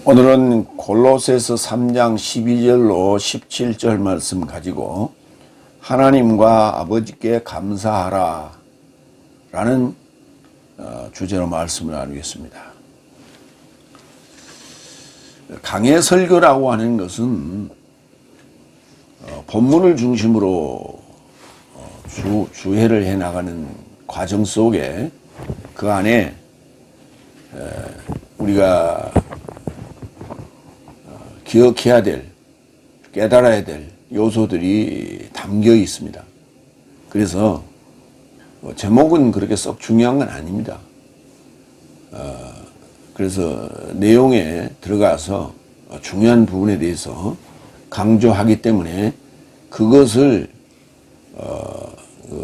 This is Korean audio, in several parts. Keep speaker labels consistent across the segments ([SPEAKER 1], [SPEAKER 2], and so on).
[SPEAKER 1] 오늘은 골로새서 3장 12절로 17절 말씀 가지고 하나님과 아버지께 감사하라 라는 주제로 말씀을 나누겠습니다. 강해 설교라고 하는 것은 본문을 중심으로 주회를 해나가는 과정 속에 그 안에 우리가 기억해야 될, 깨달아야 될 요소들이 담겨 있습니다. 그래서 제목은 그렇게 썩 중요한 건 아닙니다. 그래서 내용에 들어가서 중요한 부분에 대해서 강조하기 때문에 그것을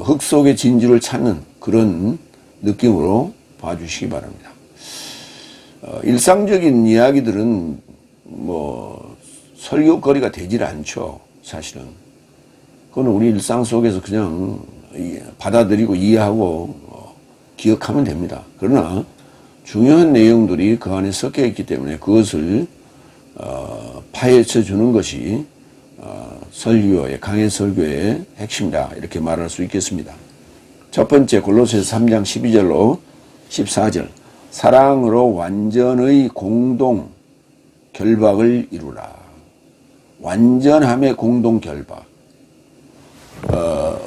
[SPEAKER 1] 흙 속의 진주를 찾는 그런 느낌으로 봐주시기 바랍니다. 일상적인 이야기들은 설교거리가 되질 않죠. 사실은 그건 우리 일상 속에서 그냥 받아들이고 이해하고 기억하면 됩니다. 그러나 중요한 내용들이 그 안에 섞여 있기 때문에 그것을 파헤쳐 주는 것이 설교의 강해 설교의 핵심이다 이렇게 말할 수 있겠습니다. 첫 번째 골로새서 3장 12절로 14절 사랑으로 완전의 공동 결박을 이루라. 완전함의 공동 결박.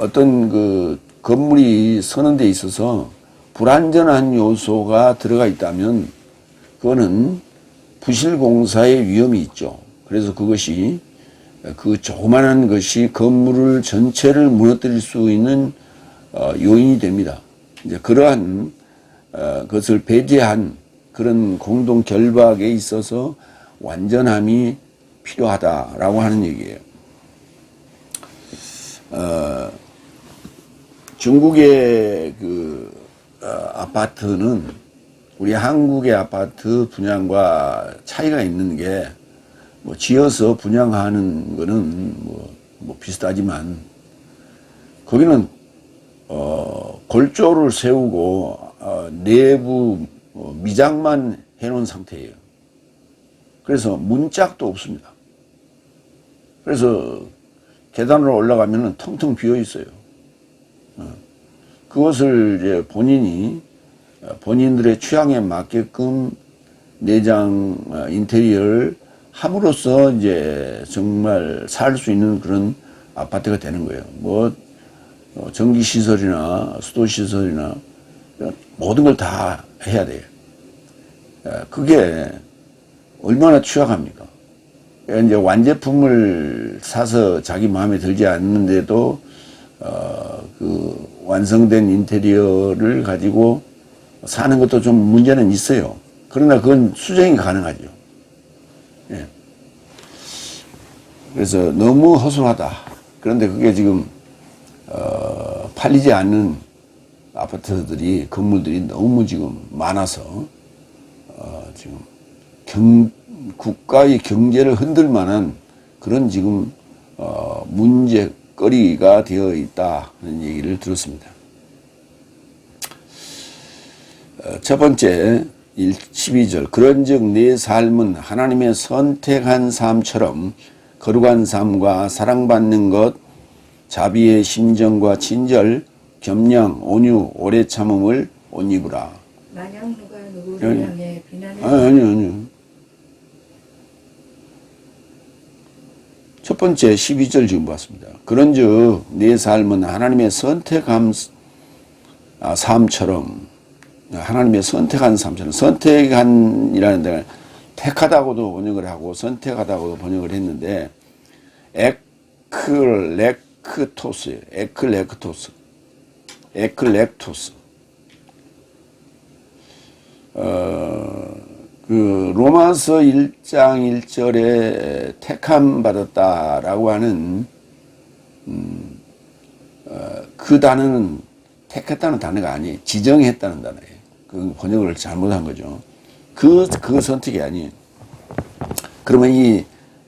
[SPEAKER 1] 어떤 그 건물이 서는 데 있어서 불완전한 요소가 들어가 있다면 그거는 부실공사의 위험이 있죠. 그래서 그것이 그 조그만한 것이 건물을 전체를 무너뜨릴 수 있는 요인이 됩니다. 이제 그러한 것을 배제한 그런 공동 결박에 있어서 완전함이 필요하다라고 하는 얘기예요. 중국의 그 아파트는 우리 한국의 아파트 분양과 차이가 있는 게 지어서 분양하는 거는 비슷하지만 거기는 골조를 세우고 내부 미장만 해놓은 상태예요. 그래서 문짝도 없습니다. 그래서 계단으로 올라가면 텅텅 비어 있어요. 그것을 이제 본인들의 취향에 맞게끔 내장 인테리어를 함으로써 이제 정말 살 수 있는 그런 아파트가 되는 거예요. 전기 시설이나 수도 시설이나 모든 걸 다 해야 돼요. 그게 얼마나 취약합니까? 이제 완제품을 사서 자기 마음에 들지 않는데도 그 완성된 인테리어를 가지고 사는 것도 좀 문제는 있어요. 그러나 그건 수정이 가능하죠. 예. 그래서 너무 허술하다. 그런데 그게 지금 팔리지 않는 아파트들이 건물들이 너무 지금 많아서 지금 국가의 경제를 흔들 만한 그런 지금 문제거리가 되어 있다는 얘기를 들었습니다. 첫 번째 12절 그런즉 내 삶은 하나님의 선택한 삶처럼 거룩한 삶과 사랑받는 것 자비의 심정과 친절 겸양 온유 오래 참음을 옷 입으라.
[SPEAKER 2] 만약 누가 누구를 향해 비난을
[SPEAKER 1] 아니요. 첫 번째 12절 지금 봤습니다. 그런즉 내 삶은 하나님의 선택한 삶처럼 하나님의 선택한 삶처럼 선택한이라는 데가 택하다고도 번역을 하고 선택하다고도 번역을 했는데 에클렉토스예요. 에클렉토스. 그 로마서 1장 1절에 택함 받았다라고 하는 그 단어는 택했다는 단어가 아니에요. 지정했다는 단어예요. 그 번역을 잘못한 거죠. 그 선택이 아니에요. 그러면 이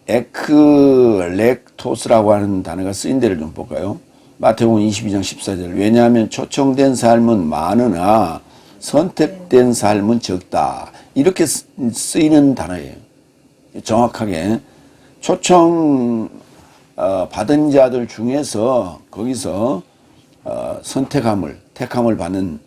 [SPEAKER 1] 에클렉토스라고 하는 단어가 쓰인 데를 좀 볼까요? 마태복음 22장 14절 왜냐하면 초청된 삶은 많으나 선택된 삶은 적다. 이렇게 쓰이는 단어예요. 정확하게 초청 받은 자들 중에서 거기서 택함을 받는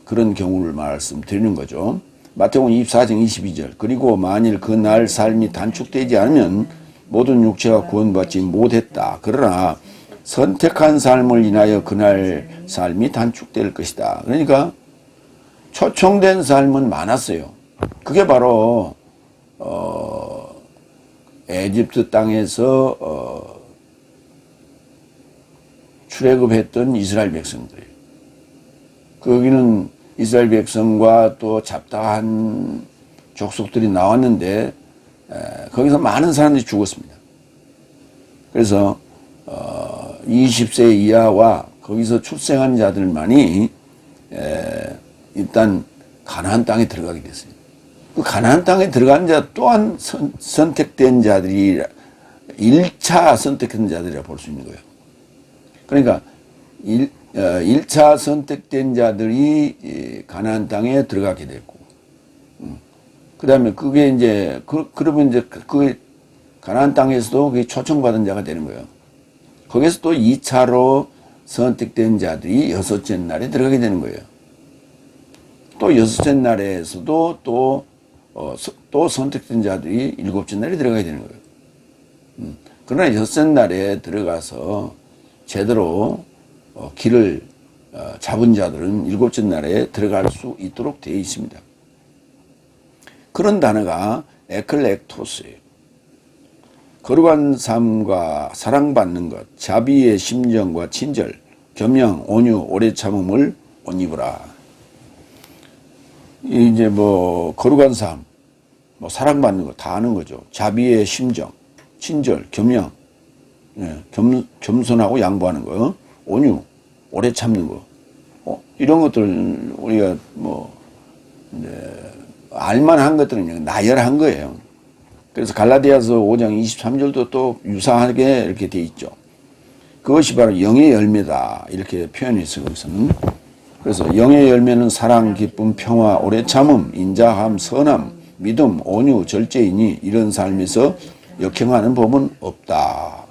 [SPEAKER 1] 그런 경우를 말씀드리는 거죠. 마태복음 24장 22절. 그리고 만일 그날 삶이 단축되지 않으면 모든 육체가 구원받지 못했다. 그러나 선택한 삶을 인하여 그날 삶이 단축될 것이다. 그러니까 초청된 삶은 많았어요. 그게 바로 에집트 땅에서 출애굽했던 이스라엘 백성들이에요. 거기는 이스라엘 백성과 또 잡다한 족속들이 나왔는데 거기서 많은 사람들이 죽었습니다. 그래서 20세 이하와 거기서 출생한 자들만이 일단 가나안 땅에 들어가게 됐어요. 그 가나안 땅에 들어간 자 또한 선택된 자들이 1차 선택된 자들이라 볼 수 있는 거예요. 그러니까 1차 선택된 자들이 가나안 땅에 들어가게 됐고, 그 다음에 그게 이제, 그러면 이제 그 가나안 땅에서도 그게 초청받은 자가 되는 거예요. 거기서 또 2차로 선택된 자들이 6째 날에 들어가게 되는 거예요. 또 6째 날에서도 또 선택된 자들이 7째 날에 들어가게 되는 거예요. 그러나 6째 날에 들어가서 제대로 길을 잡은 자들은 7째 날에 들어갈 수 있도록 되어 있습니다. 그런 단어가 에클렉토스예요. 거룩한 삶과 사랑받는 것, 자비의 심정과 친절, 겸양, 온유, 오래 참음을 옷 입으라. 이제 거룩한 삶, 사랑받는 것 다 아는 거죠. 자비의 심정, 친절, 겸양, 겸손하고 양보하는 거, 온유, 오래 참는 거, 이런 것들 우리가 알만한 것들은 그냥 나열한 거예요. 그래서 갈라디아서 5장 23절도 또 유사하게 이렇게 돼 있죠. 그것이 바로 영의 열매다 이렇게 표현했어요. 거기서는. 그래서 영의 열매는 사랑, 기쁨, 평화, 오래 참음, 인자함, 선함, 믿음, 온유, 절제이니 이런 삶에서 역행하는 법은 없다.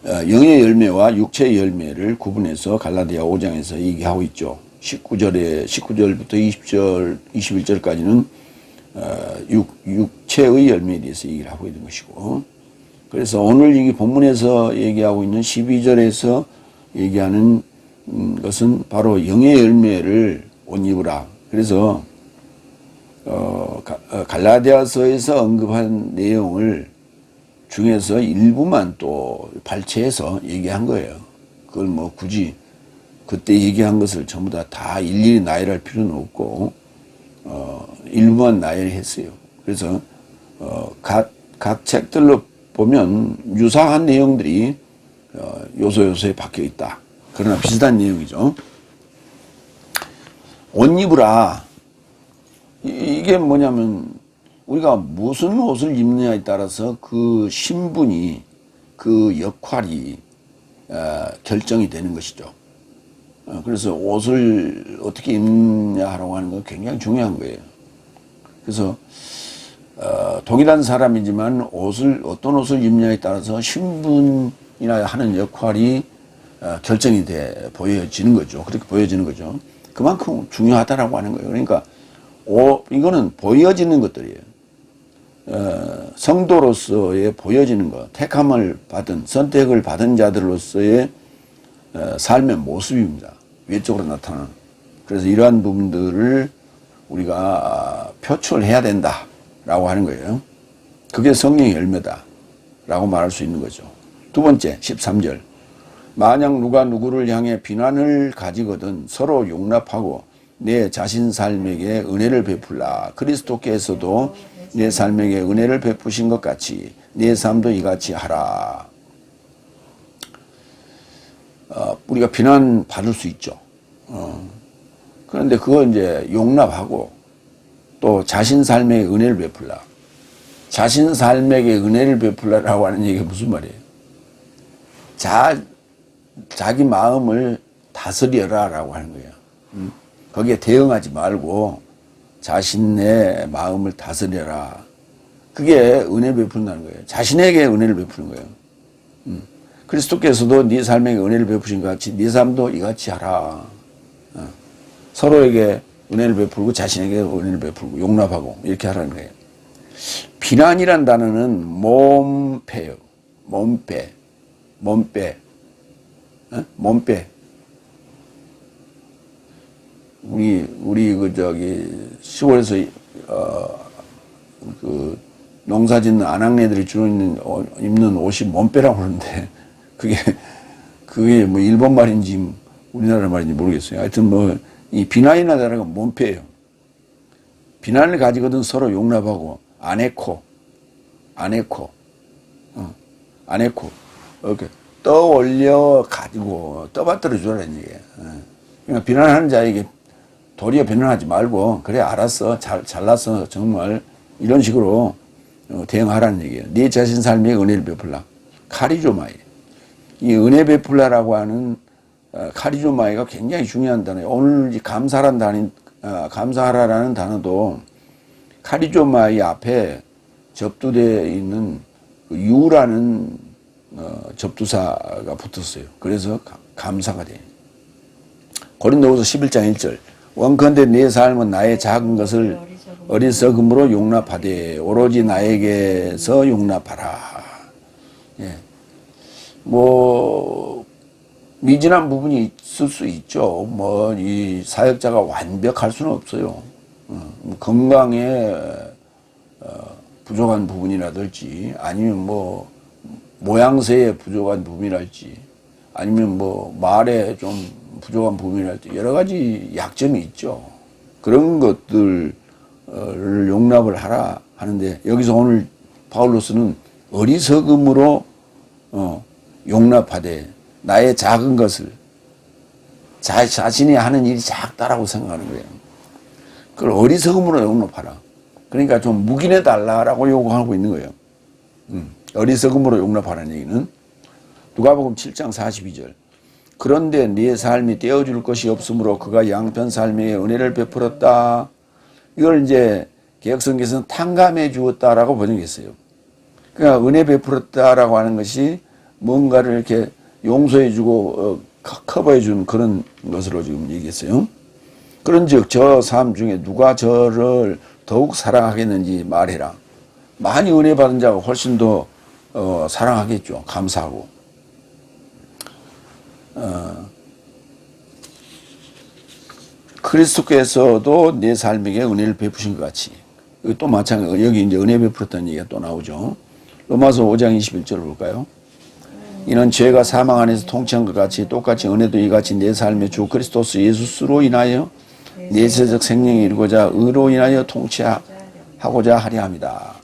[SPEAKER 1] 영의 열매와 육체의 열매를 구분해서 갈라디아 5장에서 얘기하고 있죠. 19절부터 21절까지는 육체의 열매에 대해서 얘기를 하고 있는 것이고, 그래서 오늘 이 본문에서 얘기하고 있는 12절에서 얘기하는 것은 바로 영의 열매를 옷 입으라. 그래서 갈라디아서에서 언급한 내용을 중에서 일부만 또 발췌해서 얘기한 거예요. 그걸 굳이 그때 얘기한 것을 전부 다 일일이 나열할 필요는 없고 일부만 나열했어요. 그래서 각 책들로 보면 유사한 내용들이 요소요소에 박혀 있다. 그러나 비슷한 내용이죠. 옷 입으라. 이게 뭐냐면 우리가 무슨 옷을 입느냐에 따라서 그 신분이, 그 역할이 결정이 되는 것이죠. 그래서 옷을 어떻게 입느냐라고 하는 건 굉장히 중요한 거예요. 그래서 동일한 사람이지만 어떤 옷을 입느냐에 따라서 신분이나 하는 역할이 결정이 보여지는 거죠. 그렇게 보여지는 거죠. 그만큼 중요하다라고 하는 거예요. 그러니까 이거는 보여지는 것들이에요. 성도로서의 보여지는 것, 택함을 받은, 선택을 받은 자들로서의 삶의 모습입니다. 외적으로 나타나는. 그래서 이러한 부분들을 우리가 표출해야 된다라고 하는 거예요. 그게 성령의 열매다라고 말할 수 있는 거죠. 두 번째, 13절. 만약 누가 누구를 향해 비난을 가지거든 서로 용납하고 내 자신 삶에게 은혜를 베풀라. 그리스도께서도 내 삶에게 은혜를 베푸신 것 같이 내 삶도 이같이 하라. 우리가 비난 받을 수 있죠. 그런데 그거 이제 용납하고 또 자신 삶에게 은혜를 베풀라. 자신 삶에게 은혜를 베풀라라고 하는 얘기가 무슨 말이에요? 자기 마음을 다스려라라고 하는 거예요. 거기에 대응하지 말고 자신의 마음을 다스려라. 그게 은혜 베푼다는 거예요. 자신에게 은혜를 베푸는 거예요. 그리스도께서도 네 삶에게 은혜를 베푸신 것 같이 네 삶도 이같이 하라. 서로에게 은혜를 베풀고 자신에게 은혜를 베풀고 용납하고 이렇게 하라는 거예요. 비난이란 단어는 몸빼요. 몸빼. 우리 시골에서 농사 짓는 아낙네들이 주로 입는 옷이 몸빼라고 그러는데 그게 뭐 일본 말인지 우리나라 말인지 모르겠어요. 하여튼 이 비난이나 다르가 몸빼예요. 비난을 가지거든 서로 용납하고 안 해코 이렇게 떠올려 가지고 떠받들어 주라는 얘기예요. 그러니까 비난하는 자에게 도리어 비난하지 말고 그래 알았어 잘났어 정말 이런 식으로 대응하라는 얘기예요. 네 자신 삶에 은혜를 베풀라. 카리조마이. 이 은혜 베풀라라고 하는 카리조마이가 굉장히 중요한 단어예요. 오늘 감사하라라는 단어도 카리조마이 앞에 접두되어 있는 유라는 접두사가 붙었어요. 그래서 감사가 돼요. 고린도후서 11장 1절. 원컨대 내 삶은 나의 작은 것을 어리석음으로 용납하되 오로지 나에게서 용납하라. 예. 미진한 부분이 있을 수 있죠. 이 사역자가 완벽할 수는 없어요. 건강에 부족한 부분이라든지 아니면 모양새에 부족한 부분이랄지 아니면 말에 좀 부족한 부분이랄지 여러 가지 약점이 있죠. 그런 것들을 용납을 하라 하는데 여기서 오늘 바울로스는 어리석음으로 용납하되 나의 작은 것을 자신이 하는 일이 작다라고 생각하는 거예요. 그걸 어리석음으로 용납하라. 그러니까 좀 묵인해 달라라고 요구하고 있는 거예요. 어리석음으로 용납하라는 얘기는 누가복음 7장 42절. 그런데 네 삶이 떼어줄 것이 없으므로 그가 양편 삶에 은혜를 베풀었다. 이걸 이제 개혁성경에서는 탕감해 주었다라고 번역했어요. 그러니까 은혜 베풀었다라고 하는 것이 뭔가를 이렇게 용서해 주고 커버해 주는 그런 것으로 지금 얘기했어요. 그런즉 저 삶 중에 누가 저를 더욱 사랑하겠는지 말해라. 많이 은혜 받은 자가 훨씬 더 사랑하겠죠. 감사하고. 그리스도께서도 내 삶에게 은혜를 베푸신 것 같이. 또 마찬가지. 여기 이제 은혜 베풀었다는 얘기가 또 나오죠. 로마서 5장 21절을 볼까요? 이는 죄가 사망 안에서 통치한 것 같이 똑같이 은혜도 이같이 내 삶의 주 그리스도스 예수스로 인하여 내세적 생명이 이루고자 의로 인하여 통치하고자 하려 합니다.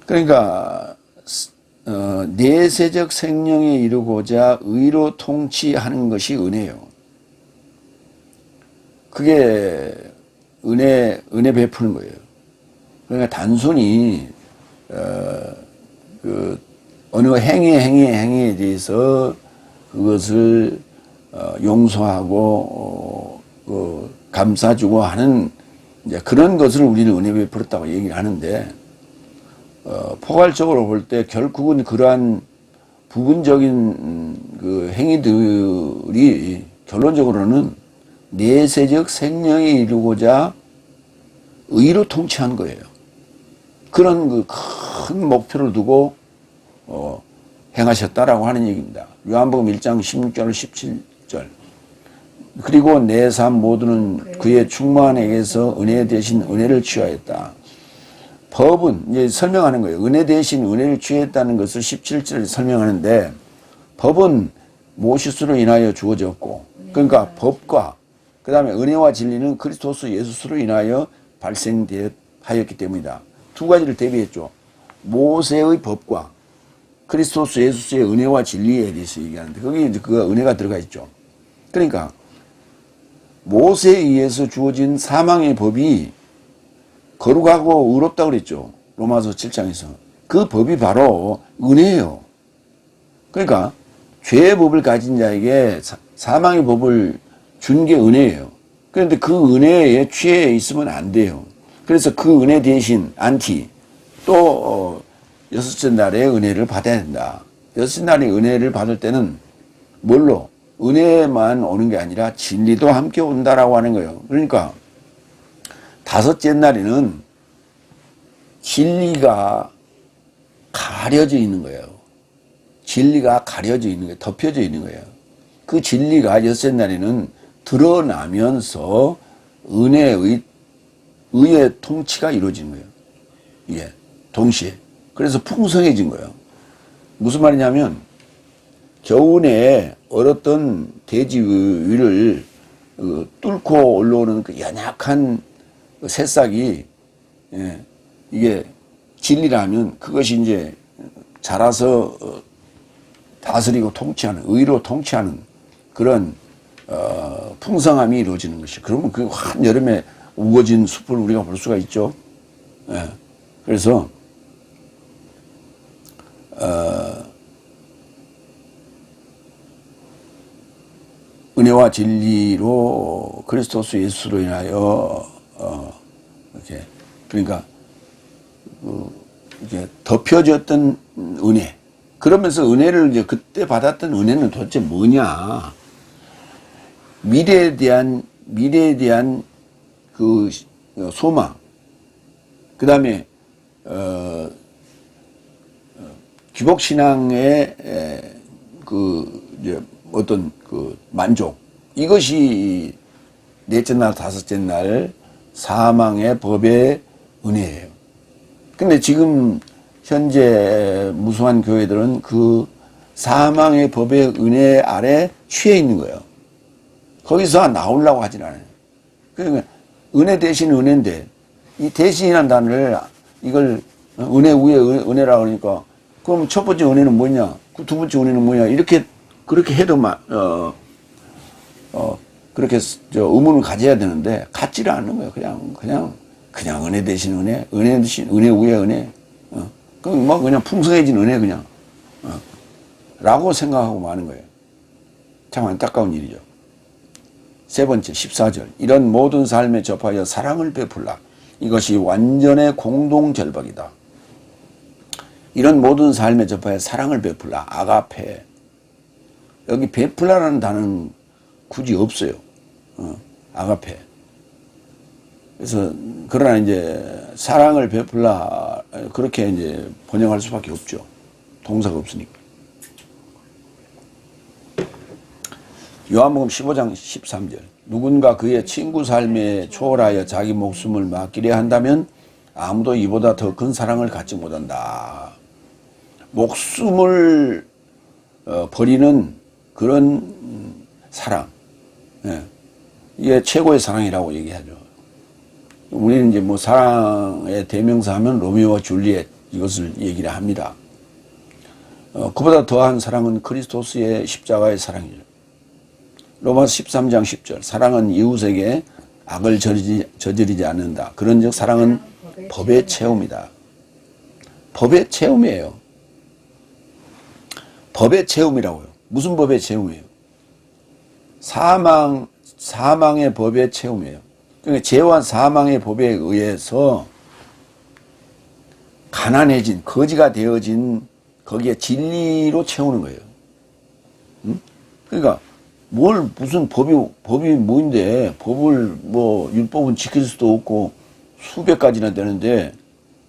[SPEAKER 1] 그러니까 내세적 생명이 이루고자 의로 통치하는 것이 은혜예요. 그게 은혜 베푸는 거예요. 그러니까 단순히 어느 행위에 대해서 그것을 용서하고 감싸주고 하는 이제 그런 것을 우리는 은혜 베풀었다고 얘기를 하는데 포괄적으로 볼 때 결국은 그러한 부분적인 그 행위들이 결론적으로는 내세적 생명이 이루고자 의로 통치한 거예요. 그런 그 큰 목표를 두고 행하셨다라고 하는 얘기입니다. 요한복음 1장 16절 17절. 그리고 내 삶 모두는 그의 충만에게서 은혜 대신 은혜를 취하였다. 법은 이제 설명하는 거예요. 은혜 대신 은혜를 취했다는 것을 17절에 설명하는데 법은 모시스로 인하여 주어졌고 그러니까 법과 그 다음에 은혜와 진리는 그리스도스 예수스로 인하여 발생하였기 때문이다. 두 가지를 대비했죠. 모세의 법과 그리스도스 예수스의 은혜와 진리에 대해서 얘기하는데 거기에 이제 그 은혜가 들어가 있죠. 그러니까 모세에 의해서 주어진 사망의 법이 거룩하고 의롭다고 그랬죠. 로마서 7장에서. 그 법이 바로 은혜예요. 그러니까 죄의 법을 가진 자에게 사망의 법을 준 게 은혜예요. 그런데 그 은혜에 취해 있으면 안 돼요. 그래서 그 은혜 대신 또 여섯째 날에 은혜를 받아야 된다. 여섯째 날에 은혜를 받을 때는 뭘로? 은혜만 오는 게 아니라 진리도 함께 온다라고 하는 거예요. 그러니까 다섯째 날에는 진리가 가려져 있는 거예요. 진리가 가려져 있는 거예요. 덮여져 있는 거예요. 그 진리가 여섯째 날에는 드러나면서 의의 통치가 이루어지는 거예요. 예, 동시에. 그래서 풍성해진 거예요. 무슨 말이냐면 겨우내 얼었던 돼지 위를 뚫고 올라오는 그 연약한 새싹이, 예, 이게 진리라면 그것이 이제 자라서 다스리고 통치하는, 의로 통치하는 그런 풍성함이 이루어지는 것이. 그러면 그 한여름에 우거진 숲을 우리가 볼 수가 있죠. 예. 그래서 은혜와 진리로 그리스도스 예수로 인하여 이렇게, 그러니까 이렇게 덮여졌던 은혜. 그러면서 은혜를 이제 그때 받았던 은혜는 도대체 뭐냐? 미래에 대한 그 소망. 그 다음에 기복신앙의 이제 어떤 그 만족. 이것이 넷째 날, 다섯째 날 사망의 법의 은혜예요. 근데 지금 현재 무수한 교회들은 그 사망의 법의 은혜 아래 취해 있는 거예요. 거기서 나오려고 하진 않아요. 그러니까 은혜 대신 은혜인데, 이 대신이라는 단어를, 이걸 은혜 위에 은혜라고 그러니까, 그럼 첫 번째 은혜는 뭐냐? 그 두 번째 은혜는 뭐냐? 그렇게 해도 그렇게 의문을 가져야 되는데, 같지를 않는 거예요. 그냥 은혜 대신 은혜, 은혜 대신 은혜 위에 은혜. 그냥 풍성해진 은혜 라고 생각하고 마는 거예요. 참 안타까운 일이죠. 세 번째, 14절. 이런 모든 삶에 접하여 사랑을 베풀라. 이것이 완전의 공동절박이다. 이런 모든 삶에 접하여 사랑을 베풀라. 아가페. 여기 베풀라라는 단어는 굳이 없어요. 아가페. 그래서, 그러나 이제, 사랑을 베풀라, 그렇게 이제 번역할 수밖에 없죠. 동사가 없으니까. 요한복음 15장 13절. 누군가 그의 친구 삶에 초월하여 자기 목숨을 맡기려 한다면 아무도 이보다 더 큰 사랑을 갖지 못한다. 목숨을 버리는 그런 사랑. 예. 이게 최고의 사랑이라고 얘기하죠. 우리는 이제 뭐 사랑의 대명사 하면 로미오와 줄리엣 이것을 얘기를 합니다. 그보다 더한 사랑은 그리스도스의 십자가의 사랑이죠. 로마서 13장 10절. 사랑은 이웃에게 악을 저지르지 않는다. 그런즉 사랑은 법의 체험이다. 법의 체험이에요. 법의 체험이라고요. 무슨 법의 체험이에요? 사망의 법의 체험이에요. 그러니까 죄와 사망의 법에 의해서 가난해진, 거지가 되어진 거기에 진리로 채우는 거예요. 응? 그러니까 무슨 법이 뭐인데, 율법은 지킬 수도 없고 수백 가지나 되는데,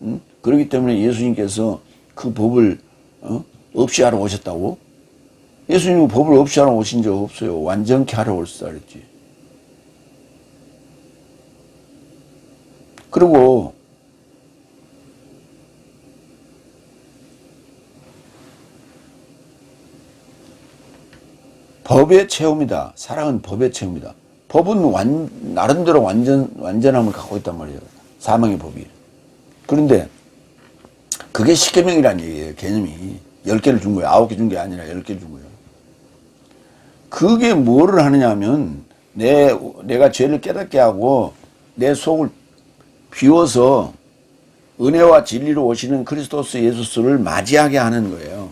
[SPEAKER 1] 응? 그렇기 때문에 예수님께서 그 법을 없이 하러 오셨다고? 예수님은 법을 없이 하러 오신 적 없어요. 완전케 하러 오셨다 그랬지. 그리고 법의 체험이다. 사랑은 법의 체험이다. 법은 나름대로 완전함을 갖고 있단 말이에요. 사망의 법이. 그런데 그게 십계명이라는 얘기예요. 개념이. 10개를 준 거예요. 9개 준 게 아니라 10개를 준 거예요. 그게 뭐를 하느냐 하면 내가 죄를 깨닫게 하고 내 속을 비워서 은혜와 진리로 오시는 그리스도스 예수를 맞이하게 하는 거예요.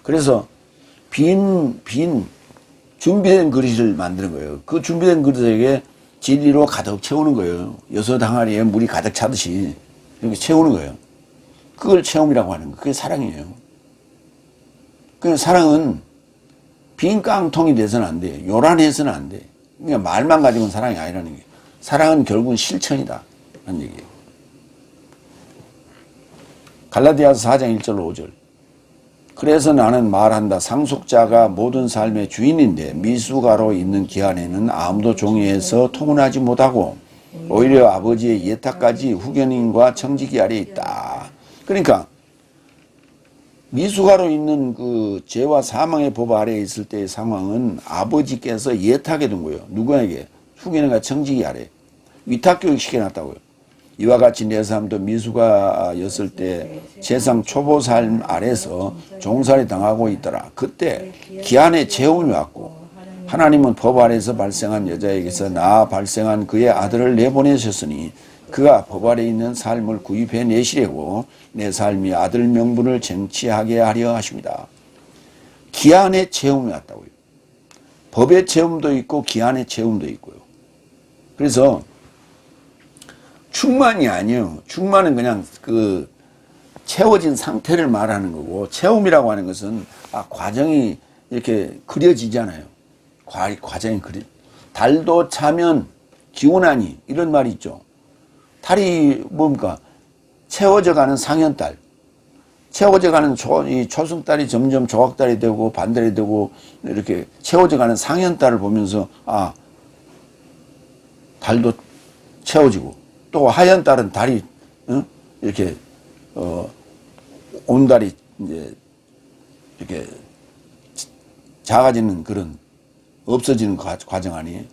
[SPEAKER 1] 그래서 준비된 그릇을 만드는 거예요. 그 준비된 그릇에게 진리로 가득 채우는 거예요. 여섯 항아리에 물이 가득 차듯이 이렇게 채우는 거예요. 그걸 체험이라고 하는 거예요. 그게 사랑이에요. 그 사랑은 빈 깡통이 돼서는 안 돼. 요란해서는 안 돼. 그러니까 말만 가지고는 사랑이 아니라는 게. 사랑은 결국은 실천이다. 라는 얘기예요. 갈라디아서 4장 1절로 5절. 그래서 나는 말한다. 상속자가 모든 삶의 주인인데 미숙아로 있는 기한에는 아무도 종에서 통혼하지 못하고 오히려 아버지의 예탁까지 후견인과 청지기 아래에 있다. 그러니까 미숙아로 있는 그 죄와 사망의 법 아래에 있을 때의 상황은 아버지께서 예탁해 둔 거예요. 누구에게? 후견인과 청지기 아래. 위탁교육 시켜놨다고요. 이와 같이 내 삶도 미숙아였을 때 세상 초보 삶 아래서 종살이 당하고 있더라. 그때 기한의 재혼이 왔고 하나님은 법 아래에서 발생한 여자에게서 나 발생한 그의 아들을 내보내셨으니 그가 법 아래 있는 삶을 구입해 내시려고 내 삶이 아들 명분을 쟁취하게 하려 하십니다. 기한의 체험이 왔다고요. 법의 체험도 있고 기한의 체험도 있고요. 그래서 충만이 아니에요. 충만은 그냥 그 채워진 상태를 말하는 거고, 체험이라고 하는 것은 과정이 이렇게 그려지잖아요. 과정이 달도 차면 기원하니 이런 말이 있죠. 달이 뭡니까? 채워져 가는 상현달. 채워져 가는 이 초승달이 점점 조각달이 되고 반달이 되고 이렇게 채워져 가는 상현달을 보면서 달도 채워지고 또 하얀 달은 달이 이렇게 온달이 이제 이렇게 작아지는 그런 없어지는 과정 아니에요.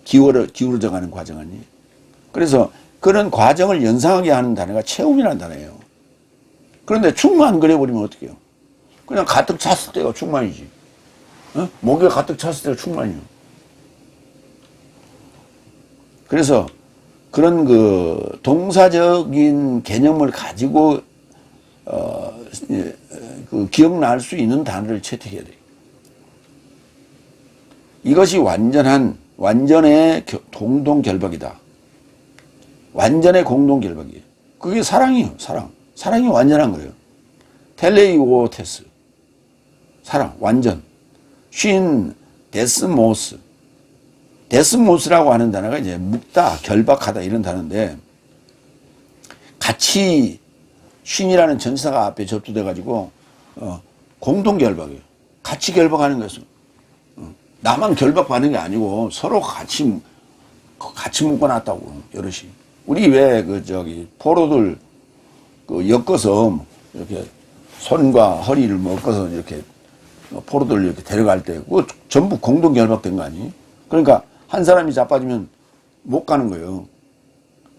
[SPEAKER 1] 기울어져 가는 과정 아니에요. 그래서 그런 과정을 연상하게 하는 단어가 체험이라는 단어예요. 그런데 충만 그려버리면 어떡해요? 그냥 가득 찼을 때가 충만이지. 목에 가득 찼을 때가 충만이요. 그래서 그런 그 동사적인 개념을 가지고 그 기억날 수 있는 단어를 채택해야 돼요. 이것이 완전의 공동결박이다. 완전의 공동결박이에요. 그게 사랑이에요. 사랑이 완전한 거예요. 텔레이오테스. 사랑, 완전. 쉰, 데스모스. 데스모스라고 하는 단어가 이제 묵다, 결박하다 이런 단어인데, 같이 쉰이라는 전사가 앞에 접두돼 가지고 공동 결박이에요. 같이 결박하는 것은 나만 결박받는 게 아니고 서로 같이 묶어놨다고 여럿이. 우리 왜 포로들 엮어서 이렇게 손과 허리를 묶어서 이렇게 포로들 이렇게 데려갈 때 그거 전부 공동 결박된 거 아니에요? 그러니까 한 사람이 자빠지면 못 가는 거예요.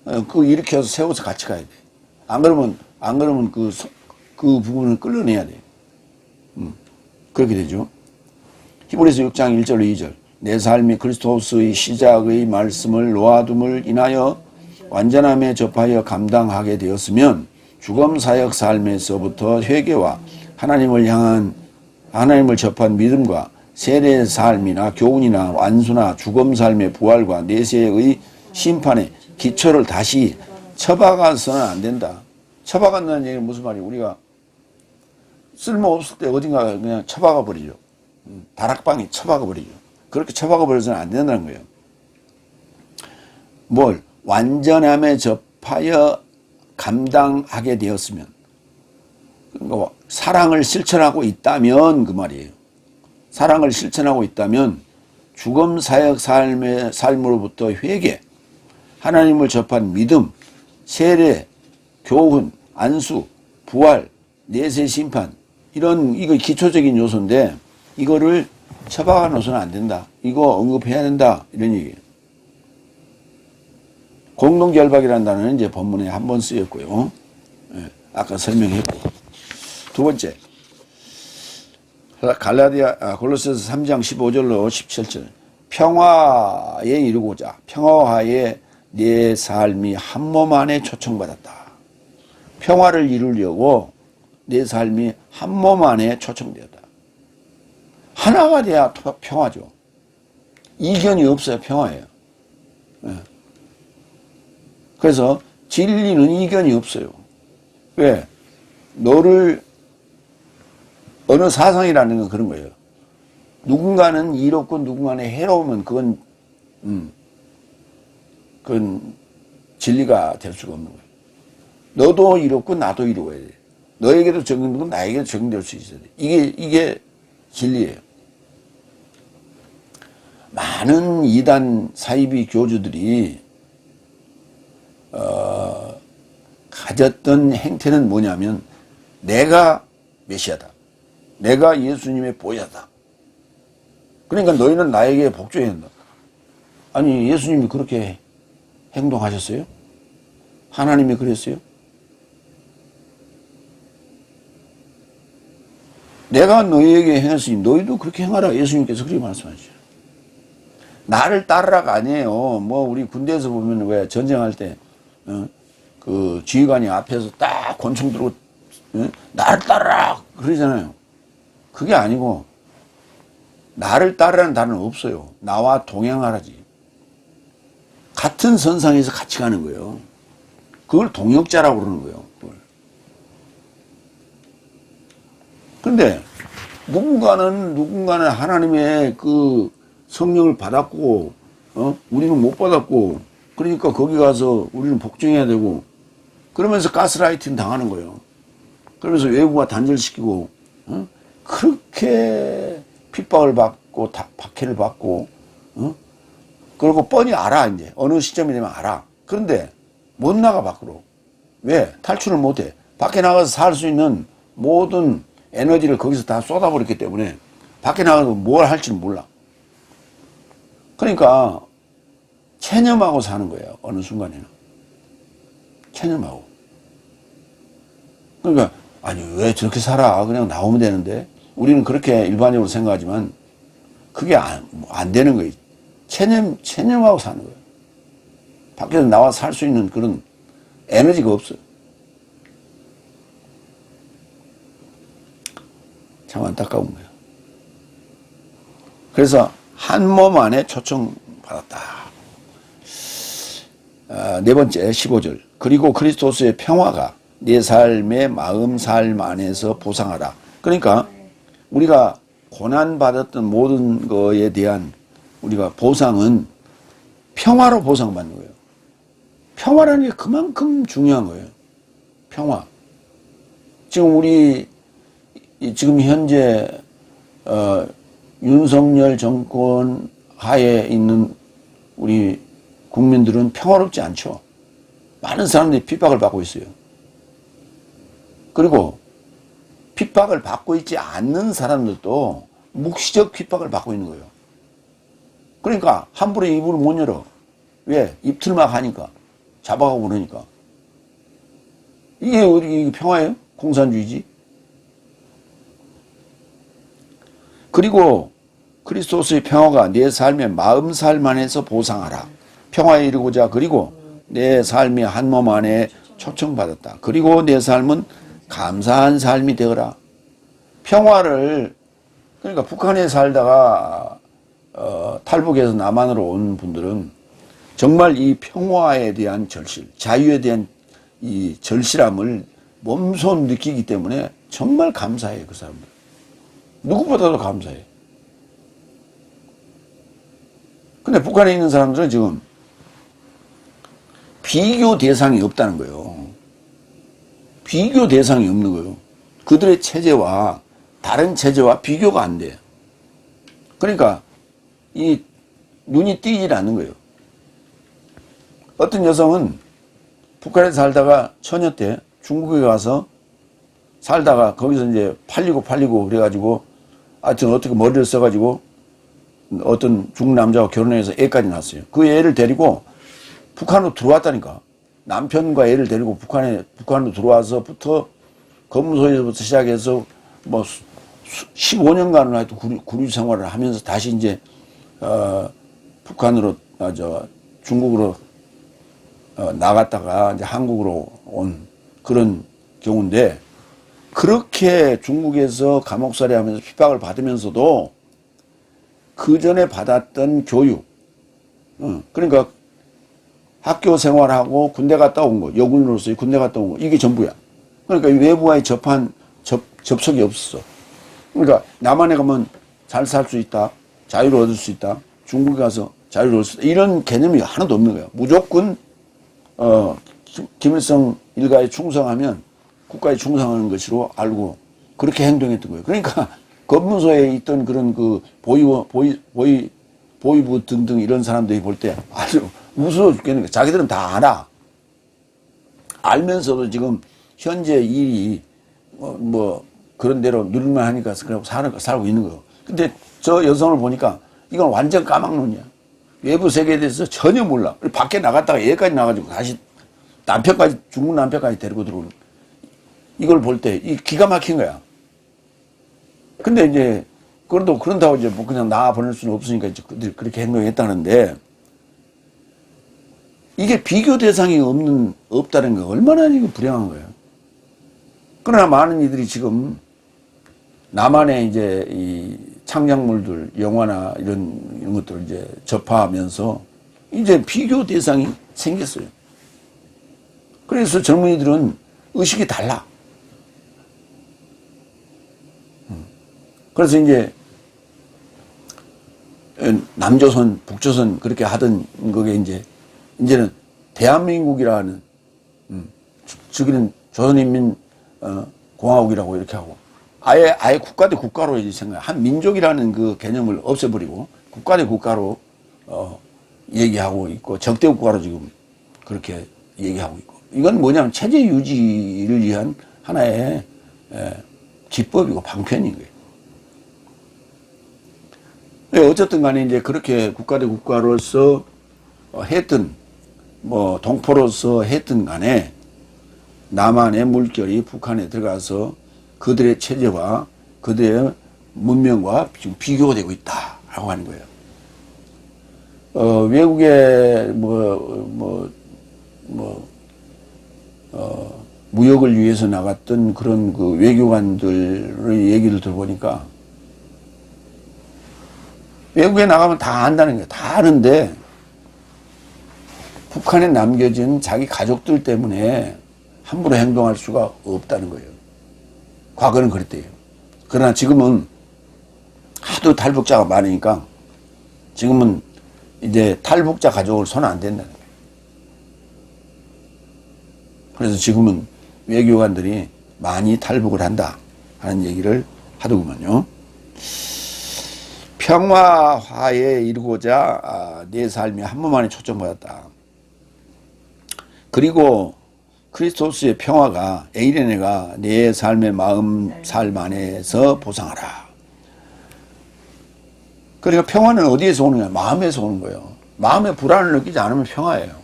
[SPEAKER 1] 그거 이렇게 해서 세워서 같이 가야 돼. 안 그러면 그 부분을 끌어내야 돼. 그렇게 되죠. 히브리서 6장 1절 2절. 내 삶이 그리스도스의 시작의 말씀을 놓아둠을 인하여 완전함에 접하여 감당하게 되었으면 죽음 사역 삶에서부터 회개와 하나님을 접한 믿음과 세례의 삶이나 교훈이나 완수나 죽음 삶의 부활과 내세의 심판의 기초를 다시 쳐박아서는 안 된다. 쳐박았다는 얘기는 무슨 말이에요? 우리가 쓸모없을 때 어딘가 그냥 쳐박아 버리죠. 다락방에 쳐박아 버리죠. 그렇게 쳐박아 버려서는 안 된다는 거예요. 뭘? 완전함에 접하여 감당하게 되었으면. 그러니까 사랑을 실천하고 있다면 그 말이에요. 사랑을 실천하고 있다면 죽음 사역 삶으로부터 회개, 하나님을 접한 믿음, 세례, 교훈, 안수, 부활, 내세 심판 이거 기초적인 요소인데 이거를 처박아 놓아서는 안 된다. 이거 언급해야 된다. 이런 얘기예요. 공동결박이라는 단어는 이제 본문에 한 번 쓰였고요. 아까 설명했고. 두 번째. 골로새서 3장 15절로 17절. 평화에 이르고자 평화화에 내 삶이 한 몸 안에 초청받았다. 평화를 이루려고 내 삶이 한 몸 안에 초청되었다. 하나가 돼야 평화죠. 이견이 없어야 평화예요. 그래서 진리는 이견이 없어요. 왜? 너를 어느 사상이라는 건 그런 거예요. 누군가는 이롭고 누군가는 해로우면 그건 진리가 될 수가 없는 거예요. 너도 이롭고 나도 이로워야 돼. 너에게도 적용되고 나에게도 적용될 수 있어야 돼. 이게 진리예요. 많은 이단 사이비 교주들이 가졌던 행태는 뭐냐면 내가 메시아다. 내가 예수님의 보좌다. 그러니까 너희는 나에게 복종해야 한다. 아니 예수님이 그렇게 행동하셨어요? 하나님이 그랬어요? 내가 너희에게 행했으니 너희도 그렇게 행하라. 예수님께서 그렇게 말씀하시죠. 나를 따르라가 아니에요. 뭐 우리 군대에서 보면 왜 전쟁할 때 그 지휘관이 앞에서 딱 권총 들고 나를 따르라 그러잖아요. 그게 아니고 나를 따르라는 단어는 없어요. 나와 동행하라지. 같은 선상에서 같이 가는 거예요. 그걸 동역자라고 그러는 거예요. 그런데 누군가는 하나님의 그 성령을 받았고 우리는 못 받았고 그러니까 거기 가서 우리는 복종해야 되고 그러면서 가스라이팅 당하는 거예요. 그러면서 외부가 단절시키고 그렇게 핍박을 받고 박해를 받고 그리고 뻔히 알아. 이제 어느 시점이 되면 알아. 그런데 못 나가 밖으로. 왜? 탈출을 못해. 밖에 나가서 살 수 있는 모든 에너지를 거기서 다 쏟아버렸기 때문에 밖에 나가서 뭘 할지는 몰라. 그러니까 체념하고 사는 거예요. 어느 순간에는. 체념하고. 그러니까 아니 왜 저렇게 살아. 그냥 나오면 되는데. 우리는 그렇게 일반적으로 생각하지만 그게 안 되는 거예요. 체념하고 사는 거예요. 밖에서 나와 살 수 있는 그런 에너지가 없어요. 참 안타까운 거예요. 그래서 한 몸 안에 초청받았다. 네 번째 15절. 그리고 그리스도스의 평화가 내 삶의 마음 삶 안에서 보상하라. 그러니까 우리가 고난받았던 모든 거에 대한 우리가 보상은 평화로 보상받는 거예요. 평화라는 게 그만큼 중요한 거예요. 평화. 지금 현재 윤석열 정권 하에 있는 우리 국민들은 평화롭지 않죠. 많은 사람들이 핍박을 받고 있어요. 그리고 핍박을 받고 있지 않는 사람들도 묵시적 핍박을 받고 있는 거예요. 그러니까 함부로 입을 못 열어. 왜? 입틀막 하니까. 잡아가고 그러니까. 이게 평화예요? 공산주의지? 그리고 그리스도스의 평화가 내 삶의 마음 삶 안에서 보상하라. 평화에 이르고자 그리고 내 삶이 한 몸 안에 초청받았다. 그리고 내 삶은 감사한 삶이 되어라. 평화를 그러니까 북한에 살다가 탈북해서 남한으로 온 분들은 정말 이 평화에 대한 절실, 자유에 대한 이 절실함을 몸소 느끼기 때문에 정말 감사해요. 그 사람들. 누구보다도 감사해. 근데 북한에 있는 사람들은 지금 비교 대상이 없다는 거예요. 비교 대상이 없는 거예요. 그들의 체제와 다른 체제와 비교가 안 돼. 그러니까 이 눈이 띄질 않는 거예요. 어떤 여성은 북한에 살다가 처녀 때 중국에 가서 살다가 거기서 이제 팔리고 그래가지고 하여튼 어떻게 머리를 써가지고 어떤 중국 남자와 결혼해서 애까지 낳았어요. 그 애를 데리고 북한으로 들어왔다니까. 남편과 애를 데리고 북한으로 들어와서부터 검문소에서부터 시작해서 뭐 15년간을 하여튼 구류 생활을 하면서 다시 이제 북한으로 중국으로 나갔다가 이제 한국으로 온 그런 경우인데, 그렇게 중국에서 감옥살이 하면서 핍박을 받으면서도 그 전에 받았던 교육, 그러니까 학교 생활하고 군대 갔다 온 거, 여군으로서 군대 갔다 온 거, 이게 전부야. 그러니까 외부와의 접촉이 없었어. 그러니까 남한에 가면 잘 살 수 있다, 자유를 얻을 수 있다, 중국에 가서 자유를 얻을 수 있다, 이런 개념이 하나도 없는 거야. 무조건 김일성 일가에 충성하면 국가에 충성하는 것으로 알고 그렇게 행동했던 거예요. 그러니까 검문소에 있던 그런 그 보위부 등등 이런 사람들이 볼 때 아주 무서워 죽겠는 거야. 자기들은 다 알아. 알면서도 지금 현재 일이 뭐 그런 대로 누릴만 하니까 그냥 살고 있는 거예요. 근데 저 여성을 보니까 이건 완전 까막눈이야. 외부 세계에 대해서 전혀 몰라. 밖에 나갔다가 얘까지 나가지고 다시 남편까지, 중국 남편까지 데리고 들어오는. 이걸 볼 때 이 기가 막힌 거야. 근데 이제 그런다고 이제 뭐 그냥 나가 보낼 수는 없으니까 이제 그렇게 행동했다는데, 이게 비교 대상이 없다는 거 얼마나 이거 불행한 거예요. 그러나 많은 이들이 지금 남한의 이제 이 창작물들, 영화나 이런 것들을 이제 접하면서 이제 비교 대상이 생겼어요. 그래서 젊은이들은 의식이 달라. 그래서 이제 남조선, 북조선 그렇게 하던 그게 이제는 대한민국이라는, 저기는 조선인민 공화국이라고 이렇게 하고, 아예 국가 대 국가로 이제 생각, 한 민족이라는 그 개념을 없애버리고 국가 대 국가로 얘기하고 있고, 적대 국가로 지금 그렇게 얘기하고 있고, 이건 뭐냐면 체제 유지를 위한 하나의 기법이고 방편인 거예요. 어쨌든 간에 이제 그렇게 국가 대 국가로서 했든 뭐 동포로서 했든 간에 남한의 물결이 북한에 들어가서 그들의 체제와 그들의 문명과 지금 비교가 되고 있다라고 하는 거예요. 외국에 무역을 위해서 나갔던 그런 그 외교관들의 얘기를 들어보니까 외국에 나가면 다 안다는 거예요. 다 아는데 북한에 남겨진 자기 가족들 때문에 함부로 행동할 수가 없다는 거예요. 과거는 그랬대요. 그러나 지금은 하도 탈북자가 많으니까 지금은 이제 탈북자 가족을 손 안 댄다는 거예요. 그래서 지금은 외교관들이 많이 탈북을 한다 하는 얘기를 하더구만요. 평화화에 이르고자 내 삶이 한 번만에 초점받았다. 그리고 크리스토스의 평화가 에이레네가 내 삶의 마음 삶 안에서 보상하라. 그러니까 평화는 어디에서 오느냐? 마음에서 오는 거예요. 마음에 불안을 느끼지 않으면 평화예요.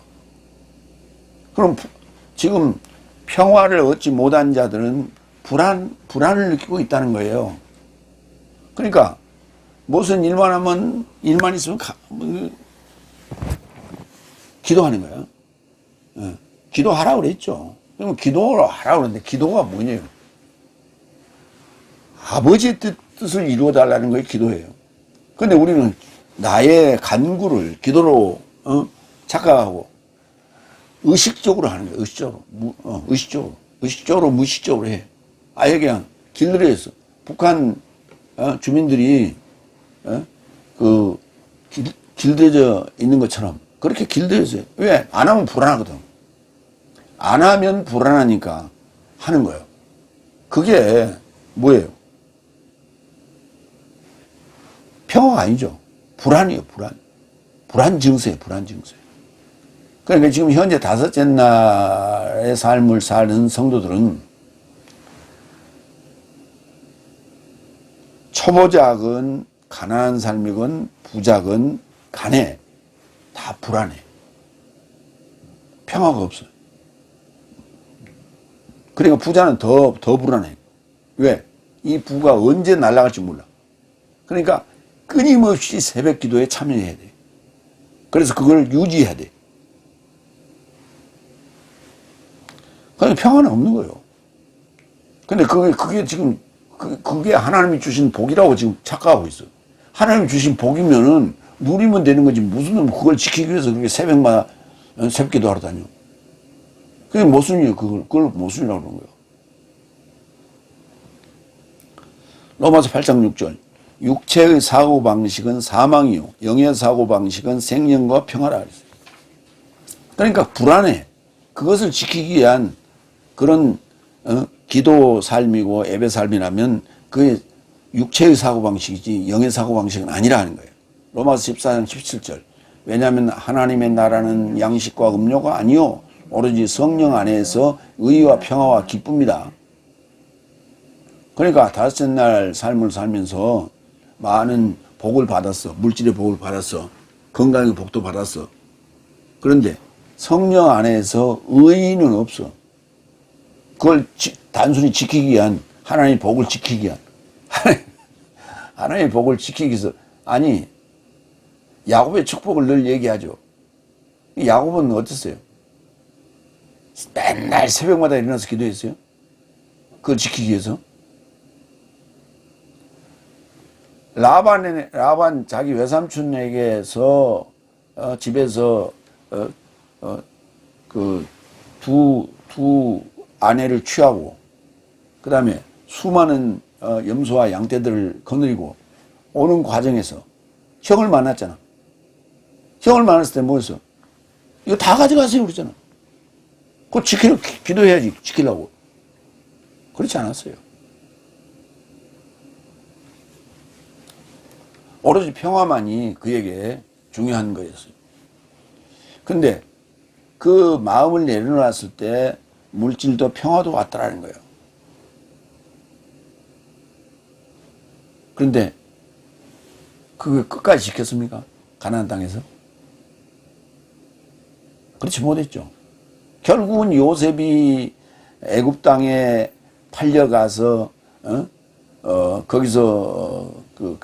[SPEAKER 1] 그럼 지금 평화를 얻지 못한 자들은 불안을 느끼고 있다는 거예요. 그러니까 무슨 일만 있으면 기도하는 거예요. 기도하라고 그랬죠. 그러면 기도를 하라고 그러는데 기도가 뭐냐요? 아버지의 뜻을 이루어달라는 거에 기도해요. 근데 우리는 나의 간구를 기도로 착각하고 의식적으로 하는 거예요. 의식적으로 무의식적으로 해. 아예 그냥 길들여서 북한 주민들이 길들여져 있는 것처럼 그렇게 길들여져요. 왜? 안 하면 불안하거든. 안 하면 불안하니까 하는 거예요. 그게 뭐예요? 평화가 아니죠. 불안이에요, 불안. 불안 증세예요, 불안 증세. 그러니까 지금 현재 다섯째 날의 삶을 사는 성도들은 초보자건 가난한 삶이건 부자건 간에 다 불안해. 평화가 없어요. 그러니까 부자는 더 불안해. 왜? 이 부가 언제 날아갈지 몰라. 그러니까 끊임없이 새벽 기도에 참여해야 돼. 그래서 그걸 유지해야 돼. 그러니까 평화는 없는 거예요. 근데 그게 지금, 그게 하나님이 주신 복이라고 지금 착각하고 있어. 하나님이 주신 복이면은 누리면 되는 거지. 무슨 그걸 지키기 위해서 그렇게 새벽마다 새벽기도 하러 다녀. 그게 모순이에요. 그걸 모순이라고 그러는 거예요. 로마서 8장 6절. 육체의 사고방식은 사망이요. 영의 사고방식은 생명과 평화라 그랬어요. 그러니까 불안해. 그것을 지키기 위한 그런 기도 삶이고 예배 삶이라면 그게 육체의 사고방식이지 영의 사고방식은 아니라 하는 거예요. 로마서 14장 17절. 왜냐하면 하나님의 나라는 양식과 음료가 아니요 오로지 성령 안에서 의와 평화와 기쁨이다. 그러니까 다섯째 날 삶을 살면서 많은 복을 받았어. 물질의 복을 받았어. 건강의 복도 받았어. 그런데 성령 안에서 의는 없어. 그걸 단순히 지키기 위한 하나님의 복을 지키기 위한 하나님의 복을 지키기 위해서 아니 야곱의 축복을 늘 얘기하죠. 야곱은 어땠어요? 맨날 새벽마다 일어나서 기도했어요. 그걸 지키기 위해서. 라반 자기 외삼촌에게서 집에서 그 두 아내를 취하고 그 다음에 수많은 염소와 양떼들을 거느리고 오는 과정에서 형을 만났잖아. 형을 만났을 때 뭐였어? 이거 다 가져가세요 그랬잖아. 그거 기도해야지 지키려고. 그렇지 않았어요. 오로지 평화만이 그에게 중요한 거였어요. 근데 그 마음을 내려놨을 때 물질도 평화도 왔다라는 거예요. 그런데 그걸 끝까지 지켰습니까? 가나안 땅에서? 그렇지 못했죠. 결국은 요셉이 애굽 땅에 팔려가서 거기서 그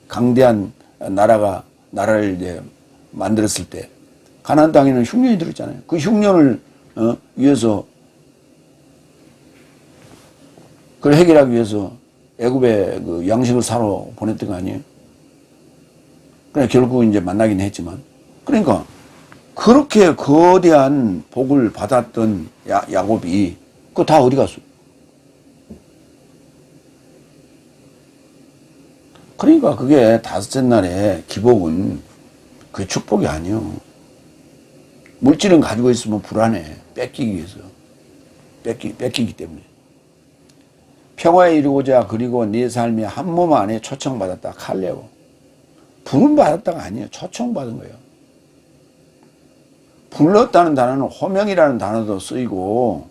[SPEAKER 1] 강대한 나라를 이제 만들었을 때 가나안 땅에는 흉년이 들었잖아요. 그 흉년을 위해서 그걸 해결하기 위해서 애굽에 그 양식을 사러 보냈던 거 아니에요? 그래 결국 이제 만나긴 했지만 그러니까 그렇게 거대한 복을 받았던 야곱이 그거 다 어디 갔어? 그러니까 그게 다섯째 날에 기복은 그게 축복이 아니요. 물질은 가지고 있으면 불안해. 뺏기기 위해서. 뺏기기 때문에. 평화에 이르고자 그리고 네 삶이 한 몸 안에 초청받았다. 칼레오. 부름받았다가 아니에요. 초청받은 거예요. 불렀다는 단어는 호명이라는 단어도 쓰이고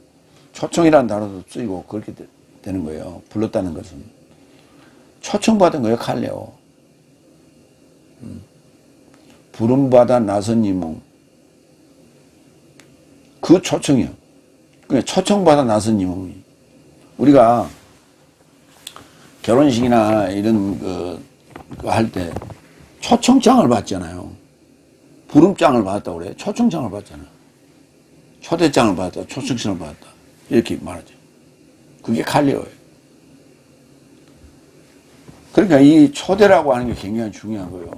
[SPEAKER 1] 초청이라는 단어도 쓰이고 그렇게 되는 거예요. 불렀다는 것은. 초청받은 거예요. 칼레오. 부름받아 나선 이몽. 그 초청이요. 그냥 초청받아 나선 이몽이. 우리가 결혼식이나 이런 거 할 때 초청장을 받잖아요. 부름장을 받았다고 그래. 초청장을 받잖아. 초대장을 받았다. 초청장을 받았다. 이렇게 말하죠. 그게 칼레오예요. 그러니까 이 초대라고 하는 게 굉장히 중요한 거예요.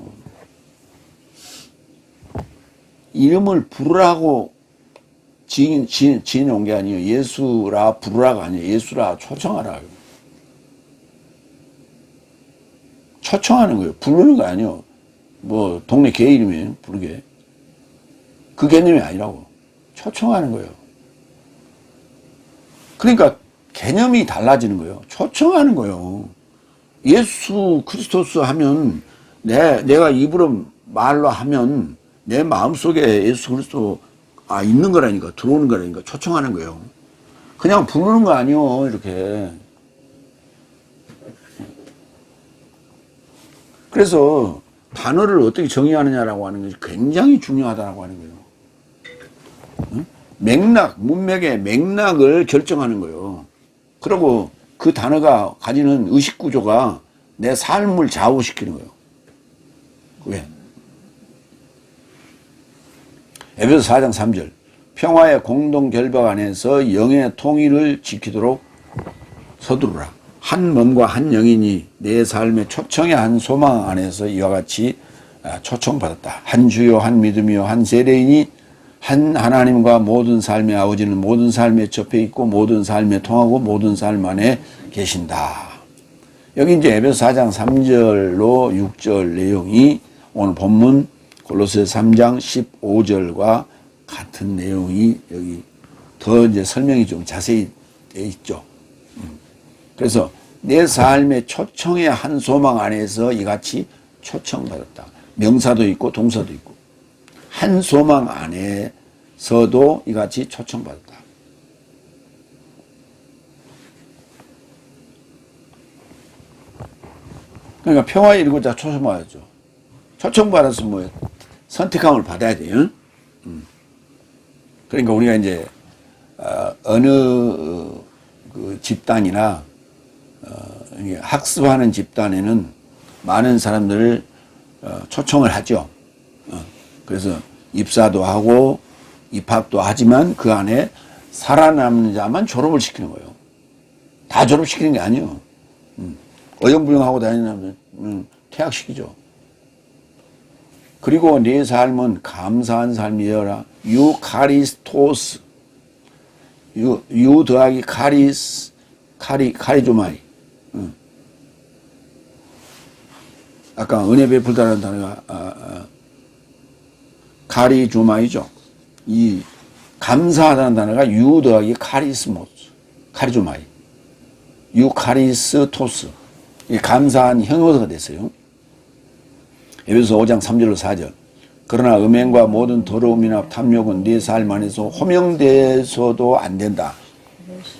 [SPEAKER 1] 이름을 부르라고 지어놓은 게 아니에요. 예수라 부르라가 아니에요. 예수라 초청하라. 초청하는 거예요. 부르는 거 아니에요. 뭐 동네 개 이름이에요. 부르게. 그 개념이 아니라고. 초청하는 거예요. 그러니까 개념이 달라지는 거예요. 초청하는 거예요. 예수 그리스도스 하면 내가 입으로 말로 하면 내 마음속에 예수 그리스도 있는 거라니까. 들어오는 거라니까. 초청하는 거예요. 그냥 부르는 거 아니에요. 이렇게. 그래서 단어를 어떻게 정의하느냐라고 하는 것이 굉장히 중요하다고 하는 거예요. 맥락, 문맥의 맥락을 결정하는 거예요. 그리고 그 단어가 가지는 의식 구조가 내 삶을 좌우시키는 거예요. 왜? 에베소 4장 3절. 평화의 공동 결벽 안에서 영의 통일을 지키도록 서두르라. 한 몸과 한 영이니 내 삶의 초청의 한 소망 안에서 이와 같이 초청받았다. 한 주요 한 믿음이요 한 세례이니 한 하나님과 모든 삶의 아버지는 모든 삶에 접해 있고 모든 삶에 통하고 모든 삶 안에 계신다. 여기 이제 에베소 4장 3절로 6절 내용이 오늘 본문 골로새 3장 15절과 같은 내용이 여기 더 이제 설명이 좀 자세히 되어 있죠. 그래서 내 삶의 초청의 한 소망 안에서 이같이 초청받았다. 명사도 있고 동사도 있고 한 소망 안에서도 이같이 초청받았다. 그러니까 평화에 이르고자 초청받았죠. 초청받았으면 뭐 선택함을 받아야 돼요. 그러니까 우리가 이제 어느 그 집단이나 학습하는 집단에는 많은 사람들을 초청을 하죠. 그래서 입사도 하고 입학도 하지만 그 안에 살아남는 자만 졸업을 시키는 거예요. 다 졸업시키는 게 아니에요. 어영부영하고 다니는 퇴학시키죠. 그리고 내 삶은 감사한 삶이여라. 유카리스토스. 유 더하기 카리조마이. 아까 은혜 베풀다라는 단어가 카리조마이죠. 이 감사하다는 단어가 유 더하기 카리스모스. 카리조마이. 유카리스토스. 이 감사한 형용사가 됐어요. 에베소 5장 3절로 4절. 그러나 음행과 모든 더러움이나 탐욕은 네 삶 안에서 호명돼서도 안 된다.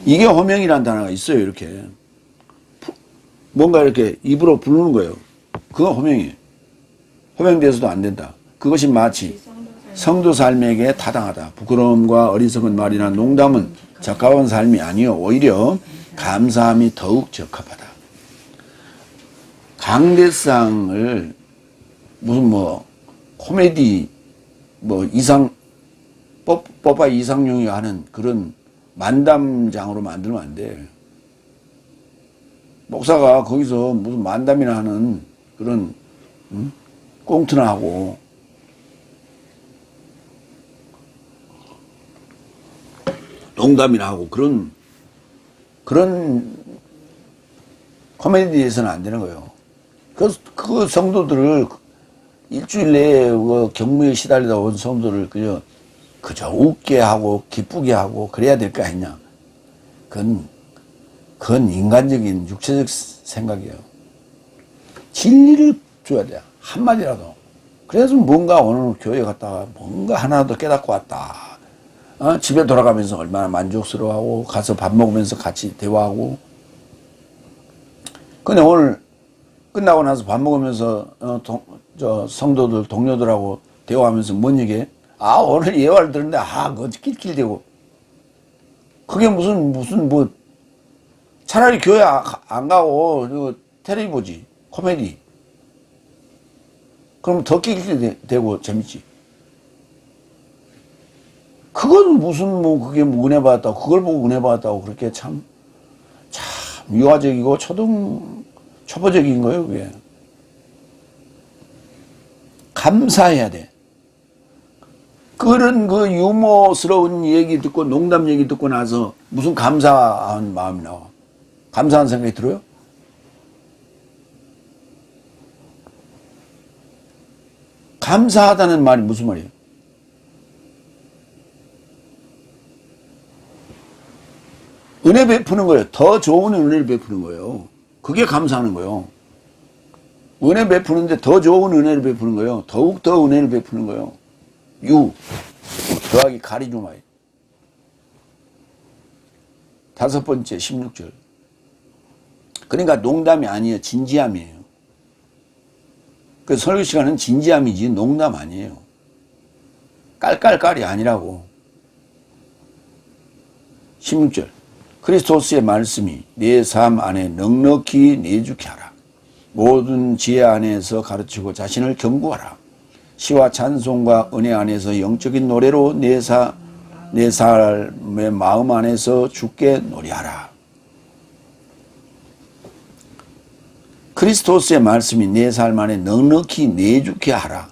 [SPEAKER 1] 이게 호명이라는 단어가 있어요. 이렇게 뭔가 이렇게 입으로 부르는 거예요. 그거 호명이에요. 호명돼서도 안 된다. 그것이 마치 성도 삶에게 타당하다. 부끄러움과 어리석은 말이나 농담은 적합한 삶이 아니요 오히려 감사함이 더욱 적합하다. 강대상을 무슨 뭐 코미디 뭐 뽀빠이 이상용이 하는 그런 만담장으로 만들면 안 돼. 목사가 거기서 무슨 만담이나 하는 그런 꽁트나 하고 농담이나 하고 그런 코미디에서는 안 되는 거예요. 그 성도들을 일주일 내에 그 경무에 시달리다 온 성도를 그저 웃게 하고 기쁘게 하고 그래야 될 거 아니냐. 그건 인간적인 육체적 생각이에요. 진리를 줘야 돼. 한마디라도. 그래서 뭔가 오늘 교회 갔다가 뭔가 하나도 깨닫고 왔다. 집에 돌아가면서 얼마나 만족스러워하고 가서 밥 먹으면서 같이 대화하고. 근데 오늘 끝나고 나서 밥 먹으면서 성도들 동료들하고 대화하면서 뭔 얘기해? 오늘 예화를 들었는데 그거 낄낄대고. 그게 무슨 뭐 차라리 교회 안 가고 텔레비 보지. 코미디. 그럼 더 낄낄대고 재밌지. 그건 무슨 뭐 그게 뭐 은혜 받았다고 그걸 보고 은혜 받았다고 그렇게 참 유아적이고 초보적인 거예요. 그게. 감사해야 돼. 그런 그 유머스러운 얘기 듣고 농담 얘기 듣고 나서 무슨 감사한 마음이 나와. 감사한 생각이 들어요? 감사하다는 말이 무슨 말이에요? 은혜 베푸는 거예요. 더 좋은 은혜를 베푸는 거예요. 그게 감사하는 거예요. 은혜 베푸는데 더 좋은 은혜를 베푸는 거예요. 더욱 더 은혜를 베푸는 거예요. 더하기 가리주마이. 5번째 16절. 그러니까 농담이 아니에요. 진지함이에요. 그 설교 시간은 진지함이지 농담 아니에요. 깔깔깔이 아니라고. 16절. 그리스도스의 말씀이 내 삶 안에 넉넉히 내주게 하라. 모든 지혜 안에서 가르치고 자신을 경구하라. 시와 찬송과 은혜 안에서 영적인 노래로 내 삶의 마음 안에서 주께 노래하라. 크리스토스의 말씀이 내 삶 안에 넉넉히 내주게 하라.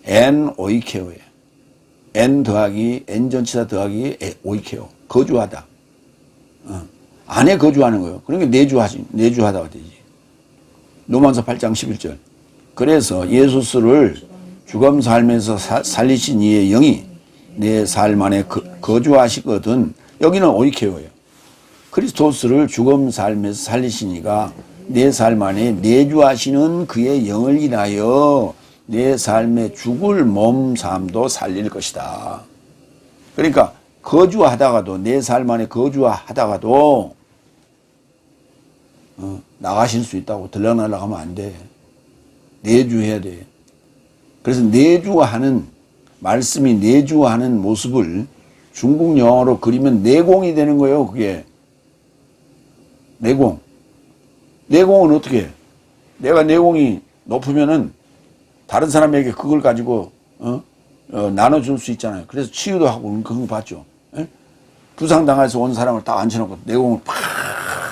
[SPEAKER 1] 엔 오이케오에 엔 더하기 엔 전치사 더하기 오이케오 거주하다. 안에 거주하는 거예요. 그러니까 내주하다가 되지. 로마서 8장 11절. 그래서 예수스를 죽음 삶에서 살리신 이의 영이 내 삶 안에 거주하시거든. 여기는 오이케오예요. 크리스토스를 죽음 삶에서 살리신 이가 내 삶 안에 내주하시는 그의 영을 인하여 내 삶의 죽을 몸 삶도 살릴 것이다. 그러니까 거주하다가도 내 삶 안에 거주하다가도 나가실 수 있다고 들락날락 하면 안 돼. 내주해야 돼. 그래서 내주하는 말씀이 내주하는 모습을 중국 영어로 그리면 내공이 되는 거예요. 그게 내공. 내공은 어떻게 해? 내가 내공이 높으면은 다른 사람에게 그걸 가지고 나눠줄 수 있잖아요. 그래서 치유도 하고 그런 거 봤죠. 예? 부상당해서 온 사람을 딱 앉혀놓고 내공을 팍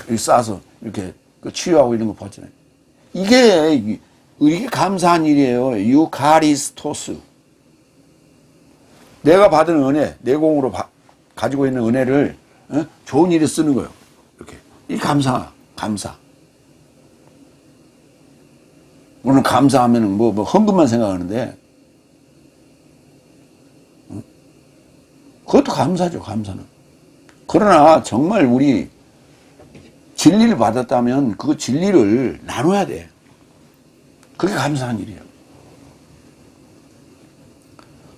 [SPEAKER 1] 이렇게 쏴서 이렇게 치유하고 이런 거 봤잖아요. 이게 감사한 일이에요. 유카리스토스. 내가 받은 은혜, 내공으로 가지고 있는 은혜를 좋은 일에 쓰는 거예요. 이렇게. 이 감사. 오늘 감사하면은 뭐 헌금만 생각하는데, 그것도 감사죠, 감사는. 그러나 정말 우리 진리를 받았다면 그 진리를 나눠야 돼. 그게 감사한 일이에요.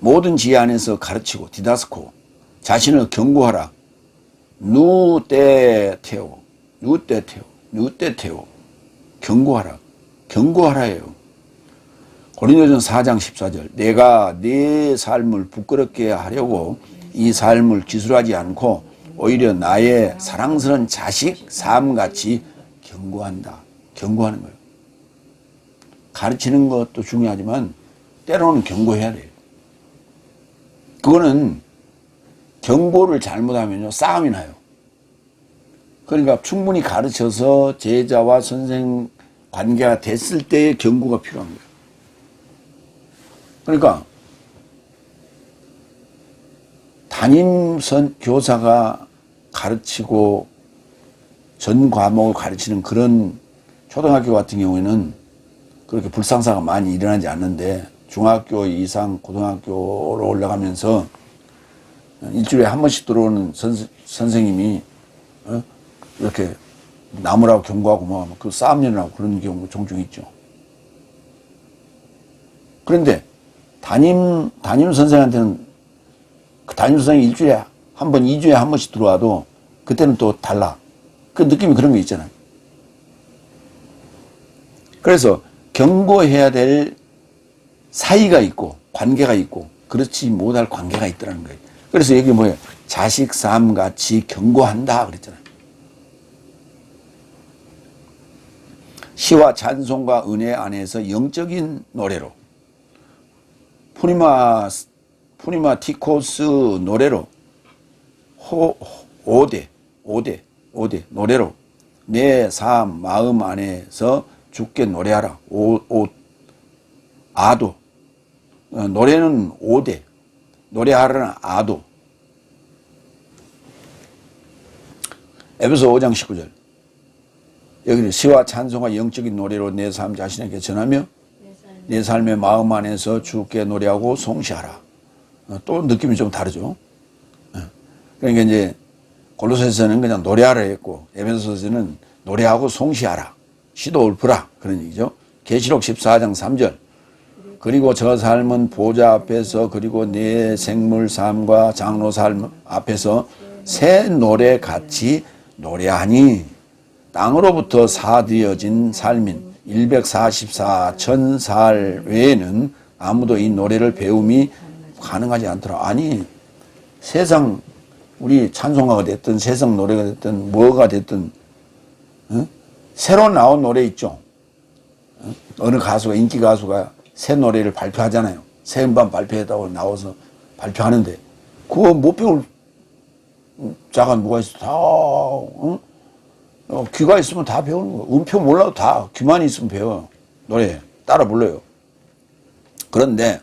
[SPEAKER 1] 모든 지혜 안에서 가르치고, 디다스코, 자신을 경고하라. 누떼테오. 경고하라. 경고하라예요. 고린도전 4장 14절. 내가 내 삶을 부끄럽게 하려고 이 삶을 기술하지 않고 오히려 나의 사랑스러운 자식 삶같이 경고한다. 경고하는 거예요. 가르치는 것도 중요하지만 때로는 경고해야 돼요. 그거는 경고를 잘못하면요 싸움이 나요. 그러니까 충분히 가르쳐서 제자와 선생 관계가 됐을 때의 경고가 필요한 거예요. 그러니까 담임 교사가 가르치고 전 과목을 가르치는 그런 초등학교 같은 경우에는 그렇게 불상사가 많이 일어나지 않는데 중학교 이상 고등학교로 올라가면서 일주일에 한 번씩 들어오는 선생님이 이렇게 나무라고 경고하고 뭐 그 싸움년이라고 그런 경우가 종종 있죠. 그런데 담임 선생한테는 그 담임 선생이 일주일에 한 번, 2주에 한 번씩 들어와도 그때는 또 달라. 그 느낌이 그런 게 있잖아요. 그래서 경고해야 될 사이가 있고 관계가 있고 그렇지 못할 관계가 있더라는 거예요. 그래서 여기 뭐예요? 자식 삶 같이 경고한다 그랬잖아요. 시와 찬송과 은혜 안에서 영적인 노래로 푸니마티코스 노래로 오대 노래로 내 삶 마음 안에서 주께 노래하라. 아도 노래는 오대 노래하라는 아도. 에베소 5장 19절. 여기는 시와 찬송과 영적인 노래로 내 삶 자신에게 전하며 내 삶의 마음 안에서 주께 노래하고 송시하라. 또 느낌이 좀 다르죠. 그러니까 이제 골로새서는 그냥 노래하라 했고 에베소서는 노래하고 송시하라. 시도 읊으라. 그런 얘기죠. 계시록 14장 3절. 그리고 저 삶은 보좌 앞에서 그리고 내 생물 삶과 장로 삶 앞에서 새 노래 같이 노래하니 땅으로부터 사되어진 삶인 144천 살 외에는 아무도 이 노래를 배움이 가능하지 않더라. 아니 세상 우리 찬송가가 됐든 세상 노래가 됐든 뭐가 됐든 새로 나온 노래 있죠. 어느 가수가 인기 가수가 새 노래를 발표하잖아요. 새 음반 발표했다고 나와서 발표하는데 그거 못 배울 자가 누가 있어. 다 귀가 있으면 다 배우는 거예요. 음표 몰라도 다 귀만 있으면 배워요. 노래 따라 불러요. 그런데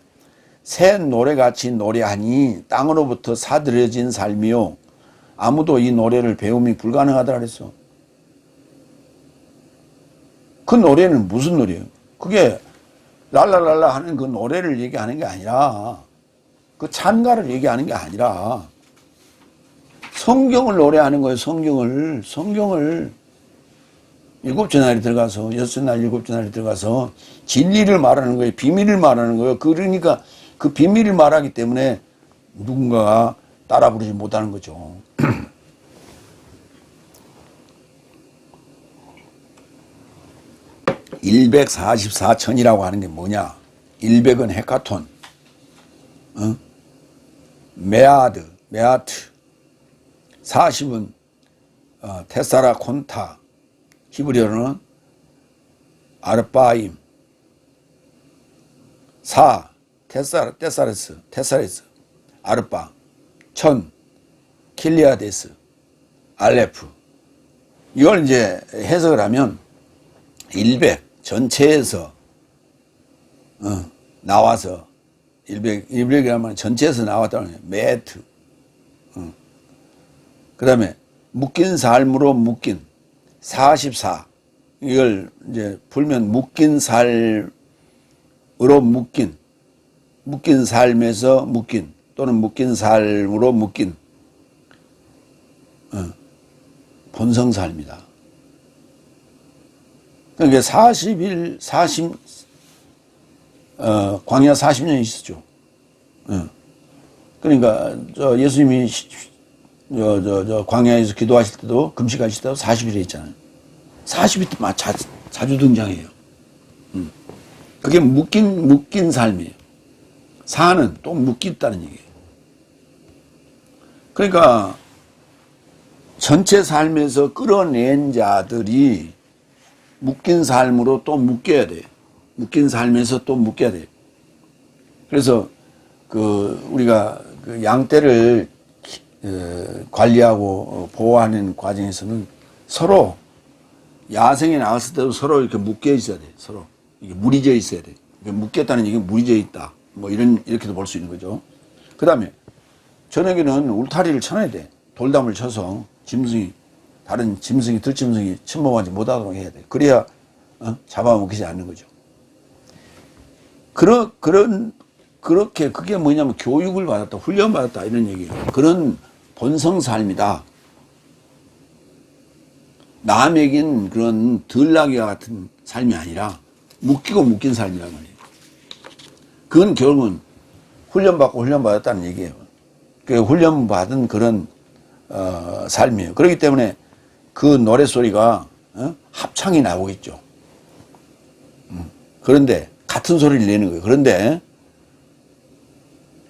[SPEAKER 1] 새 노래같이 노래하니 땅으로부터 사들여진 삶이요 아무도 이 노래를 배움이 불가능하다 그랬어. 그 노래는 무슨 노래예요? 그게 랄랄랄라 하는 그 노래를 얘기하는 게 아니라 그 찬가를 얘기하는 게 아니라 성경을 노래하는 거예요. 성경을 일곱째 날에 들어가서 여섯 날 일곱째 날에 들어가서 진리를 말하는 거예요. 비밀을 말하는 거예요. 그러니까 그 비밀을 말하기 때문에 누군가가 따라 부르지 못하는 거죠. 144천이라고 하는 게 뭐냐? 100은 헤카톤, 메아트, 40은 테사라 콘타, 히브리어로는 아르바임, 4 테사레스, 아르바, 1000 킬리아데스, 알레프. 이걸 이제 해석을 하면 100 전체에서 나와서 100이라면 전체에서 나왔다는 거예요. 메트. 그 다음에 묶인 삶으로 묶인 44. 이걸 이제 풀면 묶인 삶으로 묶인 삶에서 묶인 또는 묶인 삶으로 묶인 본성 삶이다. 그러니까 광야 40년이 있었죠. 그러니까 예수님이 광야에서 기도하실 때도 금식하실 때도 40일 했잖아요. 40일 자주 등장해요. 그게 묶인 삶이에요. 사는 또 묶였다는 얘기예요. 그러니까 전체 삶에서 끌어낸 자들이 묶인 삶으로 또 묶여야 돼. 묶인 삶에서 또 묶여야 돼. 그래서 우리가 양떼를 관리하고 보호하는 과정에서는 서로 야생에 나갔을 때도 서로 이렇게 묶여 있어야 돼. 서로 이게 무리져 있어야 돼. 묶였다는 얘기는 무리져 있다. 뭐 이렇게도 볼 수 있는 거죠. 그 다음에 저녁에는 울타리를 쳐놔야 돼. 돌담을 쳐서 다른 짐승이 들짐승이 침범하지 못하도록 해야 돼. 그래야 잡아먹히지 않는 거죠. 그렇게 그게 뭐냐면 교육을 받았다, 훈련 받았다 이런 얘기예요. 그런 본성 삶이다. 남에겐 그런 들나귀와 같은 삶이 아니라 묶이고 묶인 삶이란 말이에요. 그건 결국은 훈련받았다는 얘기예요. 그 훈련받은 그런 삶이에요. 그렇기 때문에 그 노래소리가 합창이 나오겠죠. 그런데 같은 소리를 내는 거예요. 그런데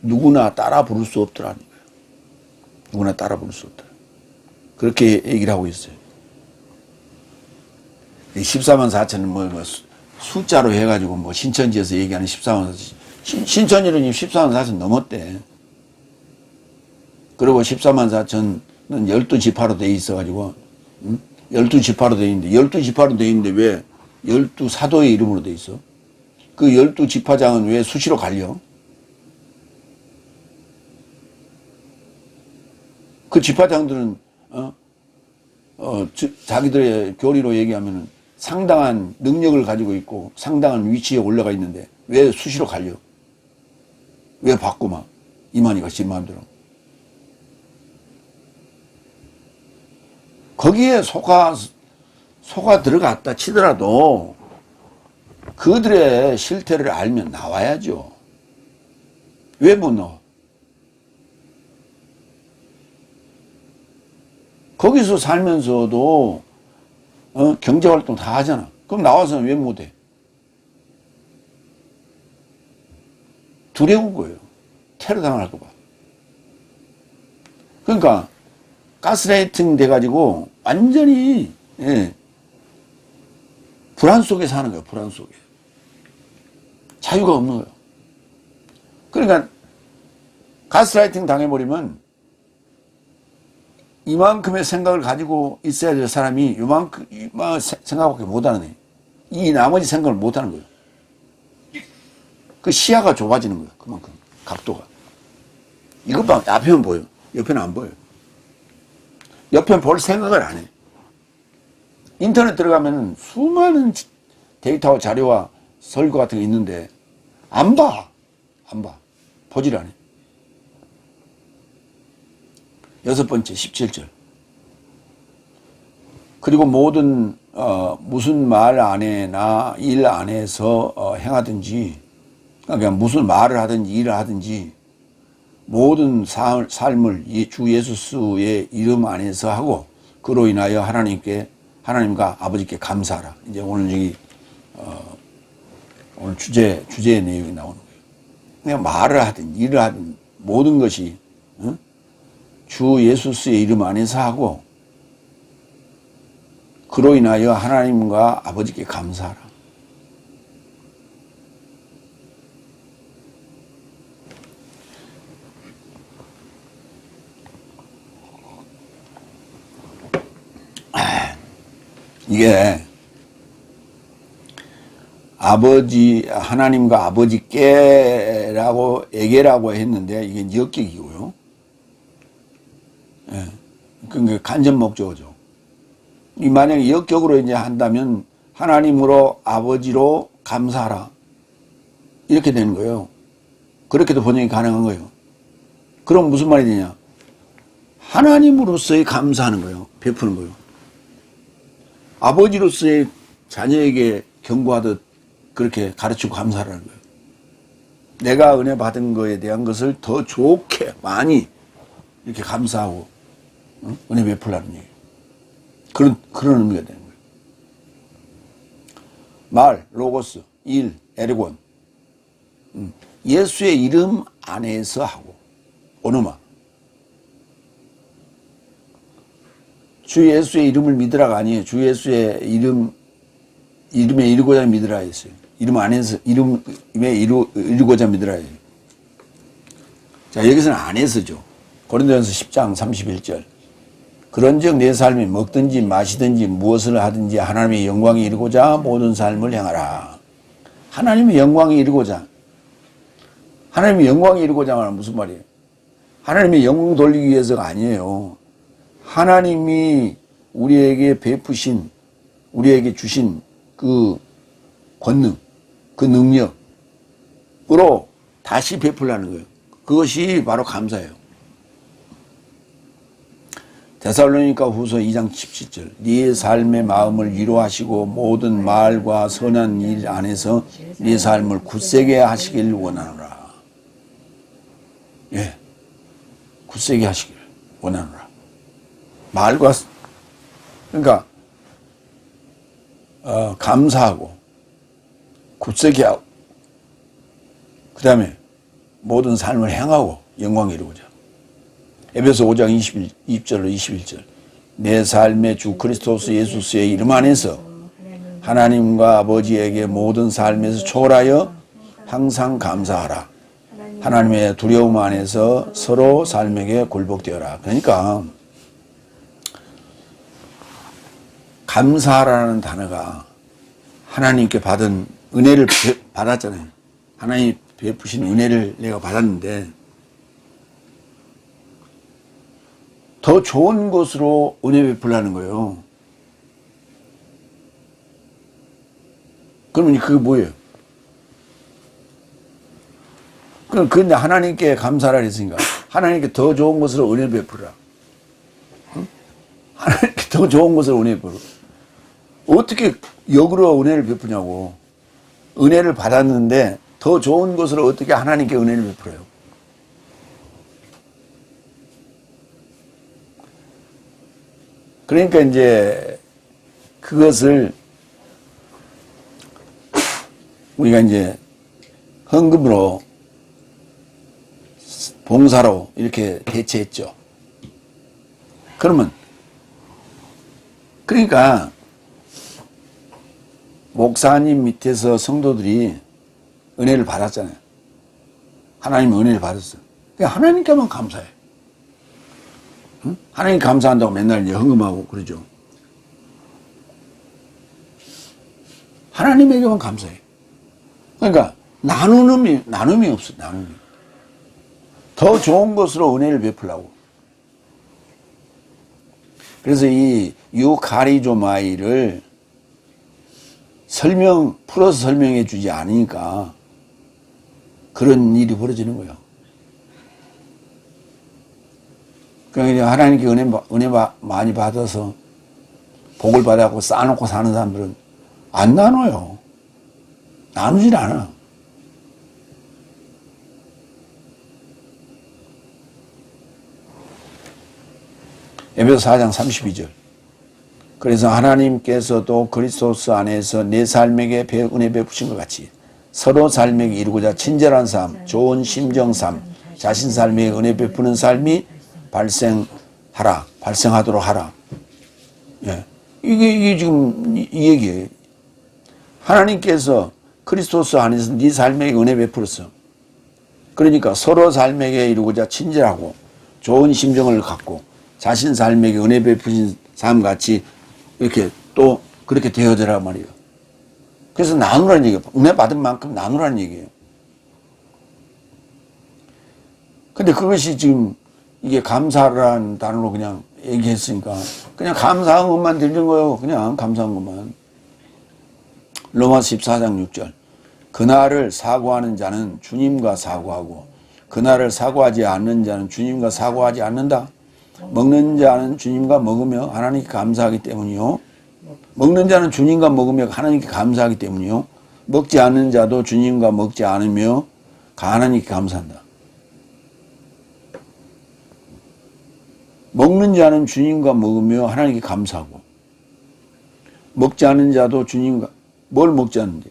[SPEAKER 1] 누구나 따라 부를 수 없더라는 거예요. 누구나 따라 부를 수 없더라. 그렇게 얘기를 하고 있어요. 14만 4천은 숫자로 해가지고 신천지에서 얘기하는 14만 4천. 신천지는 14만 4천 넘었대. 그리고 14만 4천은 12지파로 돼 있어가지고, 12지파로 돼 있는데, 12지파로 돼 있는데 왜 12사도의 이름으로 돼 있어? 그 12지파장은 왜 수시로 갈려? 그 지파장들은, 자기들의 교리로 얘기하면은 상당한 능력을 가지고 있고 상당한 위치에 올라가 있는데 왜 수시로 갈려? 왜 받고 막 이만희가 지 마음대로? 거기에 속아 들어갔다 치더라도 그들의 실태를 알면 나와야죠. 왜 못 나와? 거기서 살면서도 경제활동 다 하잖아. 그럼 나와서는 왜 못해? 두려운 거예요. 테러 당할까 봐. 그러니까 가스라이팅 돼가지고 완전히 불안 속에 사는 거예요. 불안 속에. 자유가 없는 거예요. 그러니까 가스라이팅 당해버리면 이만큼의 생각을 가지고 있어야 될 사람이 이만큼 생각밖에 못하는 거예요. 이 나머지 생각을 못하는 거예요. 그 시야가 좁아지는 거예요. 그만큼 각도가. 이것만 앞에만 보여. 옆에는 안 보여요. 옆에는 볼 생각을 안 해. 인터넷 들어가면 수많은 데이터와 자료와 설교 같은 게 있는데 안 봐. 안 봐. 보질 않아. 6번째 17절. 그리고 모든 무슨 말 안에나 일 안에서 행하든지, 그러니까 무슨 말을 하든지 일을 하든지 모든 삶을 주 예수의 이름 안에서 하고 그로 인하여 하나님과 아버지께 감사하라. 이제 오늘 여기 오늘 주제의 내용이 나오는 거예요. 그냥 말을 하든 일을 하든 모든 것이 주 예수의 이름 안에서 하고 그로 인하여 하나님과 아버지께 감사하라. 이게 하나님과 아버지께라고 에게라고 했는데 이게 역격이고요. 예. 그게 간접 목적어죠. 이 만약에 역격으로 이제 한다면 하나님으로 아버지로 감사하라. 이렇게 되는 거예요. 그렇게도 번역이 가능한 거예요. 그럼 무슨 말이 되냐? 하나님으로서의 감사하는 거예요. 베푸는 거예요. 아버지로서의 자녀에게 경고하듯 그렇게 가르치고 감사하라는 거예요. 내가 은혜 받은 거에 대한 것을 더 좋게 많이 이렇게 감사하고 은혜 베풀라는 얘기예요. 그런 의미가 되는 거예요. 말, 로고스, 일, 에르곤. 예수의 이름 안에서 하고 오노마. 주 예수의 이름을 믿으라가 아니에요. 주 예수의 이름에 이르고자 믿으라 했어요. 이름 안에서, 이름에 이르고자 믿으라 해요. 자, 여기서는 안에서죠. 고린도전서 10장 31절. 그런즉 내 삶이 먹든지 마시든지 무엇을 하든지 하나님의 영광이 이루고자 모든 삶을 행하라. 하나님의 영광이 이루고자. 하나님의 영광이 이루고자 하면 무슨 말이에요? 하나님의 영광 돌리기 위해서가 아니에요. 하나님이 우리에게 베푸신, 우리에게 주신 그 권능, 그 능력으로 다시 베풀라는 거예요. 그것이 바로 감사예요. 데살로니가 후서 2장 17절. 네 삶의 마음을 위로하시고 모든 말과 선한 일 안에서 네 삶을 굳세게 하시길 원하노라. 예. 굳세게 하시길 원하노라. 말과, 그러니까, 감사하고, 굳세게 하고, 그 다음에 모든 삶을 행하고 영광 이루고자. 에베소 5장 20절로 21절. 내 삶의 주 그리스도스 예수의 이름 안에서 하나님과 아버지에게 모든 삶에서 초월하여 항상 감사하라. 하나님의 두려움 안에서 서로 삶에게 굴복되어라. 그러니까 감사하라는 단어가 하나님께 받은 은혜를 받았잖아요. 하나님 베푸신 은혜를 내가 받았는데 더 좋은 것으로 은혜 베풀라는 거예요. 그러면 그게 뭐예요? 그런데 하나님께 감사하라 했으니까 하나님께 더 좋은 것으로 은혜 베풀라. 응? 하나님께 더 좋은 것으로 은혜 베풀라. 어떻게 역으로 은혜를 베푸냐고. 은혜를 받았는데 더 좋은 것으로 어떻게 하나님께 은혜를 베풀어요? 그러니까 이제 그것을 우리가 이제 헌금으로 봉사로 이렇게 대체했죠. 그러니까 목사님 밑에서 성도들이 은혜를 받았잖아요. 하나님의 은혜를 받았어요. 그러니까 하나님께만 감사해. 응? 하나님 감사한다고 맨날 이제 헌금하고 그러죠. 하나님에게만 감사해. 그러니까 나눔이 없어. 나눔이. 더 좋은 것으로 은혜를 베풀라고. 그래서 이 유카리조마이를 풀어서 설명해 주지 않으니까 그런 일이 벌어지는 거예요. 그러니까 하나님께 은혜 많이 받아서 복을 받아갖고 쌓아놓고 사는 사람들은 안 나눠요. 나누질 않아. 에베소 4장 32절. 그래서 하나님께서도 그리스도스 안에서 내 삶에게 은혜 베푸신 것 같이 서로 삶에게 이루고자 친절한 삶, 좋은 심정 삶, 자신 삶에 은혜 베푸는 삶이 발생하도록 하라. 예. 이게 지금 이 얘기예요. 하나님께서 그리스도스 안에서 네 삶에게 은혜 베풀었어. 그러니까 서로 삶에게 이루고자 친절하고 좋은 심정을 갖고 자신 삶에게 은혜 베푸신 삶 같이 이렇게 또 그렇게 되어져라 말이에요. 그래서 나누라는 얘기예요. 은혜 받은 만큼 나누라는 얘기예요. 근데 그것이 지금 이게 감사라는 단어로 그냥 얘기했으니까 그냥 감사한 것만 들린 거예요. 그냥 감사한 것만. 로마서 14장 6절. 그날을 사고하는 자는 주님과 사고하고 그날을 사고하지 않는 자는 주님과 사고하지 않는다. 먹는 자는 주님과 먹으며 하나님께 감사하기 때문이요. 먹는 자는 주님과 먹으며 하나님께 감사하기 때문이요. 먹지 않는 자도 주님과 먹지 않으며 하나님께 감사한다. 먹는 자는 주님과 먹으며 하나님께 감사하고 먹지 않는 자도 주님과 뭘 먹지 않는데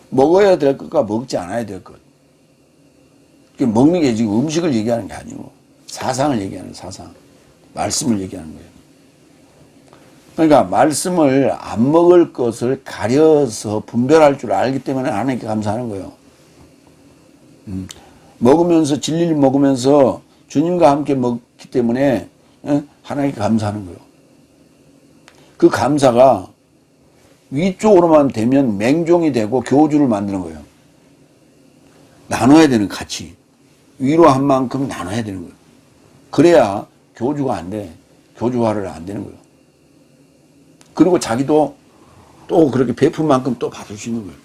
[SPEAKER 1] 먹어야 될 것과 먹지 않아야 될 것. 먹는 게 지금 음식을 얘기하는 게 아니고 사상을 얘기하는 사상. 말씀을 얘기하는 거예요. 그러니까 말씀을 안 먹을 것을 가려서 분별할 줄 알기 때문에 하나님께 감사하는 거예요. 먹으면서 진리를 먹으면서 주님과 함께 먹기 때문에 하나님께 감사하는 거예요. 그 감사가 위쪽으로만 되면 맹종이 되고 교주를 만드는 거예요. 나눠야 되는 가치. 위로 한 만큼 나눠야 되는 거예요. 그래야 교주가 안 돼. 교주화를 안 되는 거예요. 그리고 자기도 또 그렇게 베푼 만큼 또 받을 수 있는 거예요.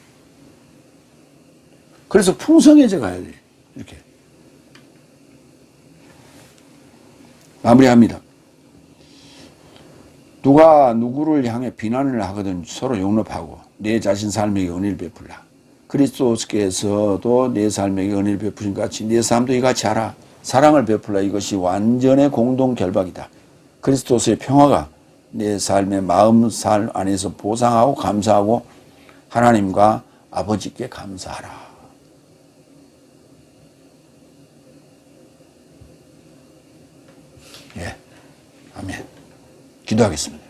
[SPEAKER 1] 그래서 풍성해져 가야 돼. 이렇게. 마무리합니다. 누가 누구를 향해 비난을 하거든 서로 용납하고 내 자신 삶에게 은혜를 베풀라. 그리스도께서도 내 삶에게 은혜를 베푸신 것 같이 내 삶도 이같이 하라. 사랑을 베풀라. 이것이 완전의 공동 결박이다. 그리스도의 평화가 내 삶의 마음 삶 안에서 보상하고 감사하고 하나님과 아버지께 감사하라. 예, 아멘. 기도하겠습니다.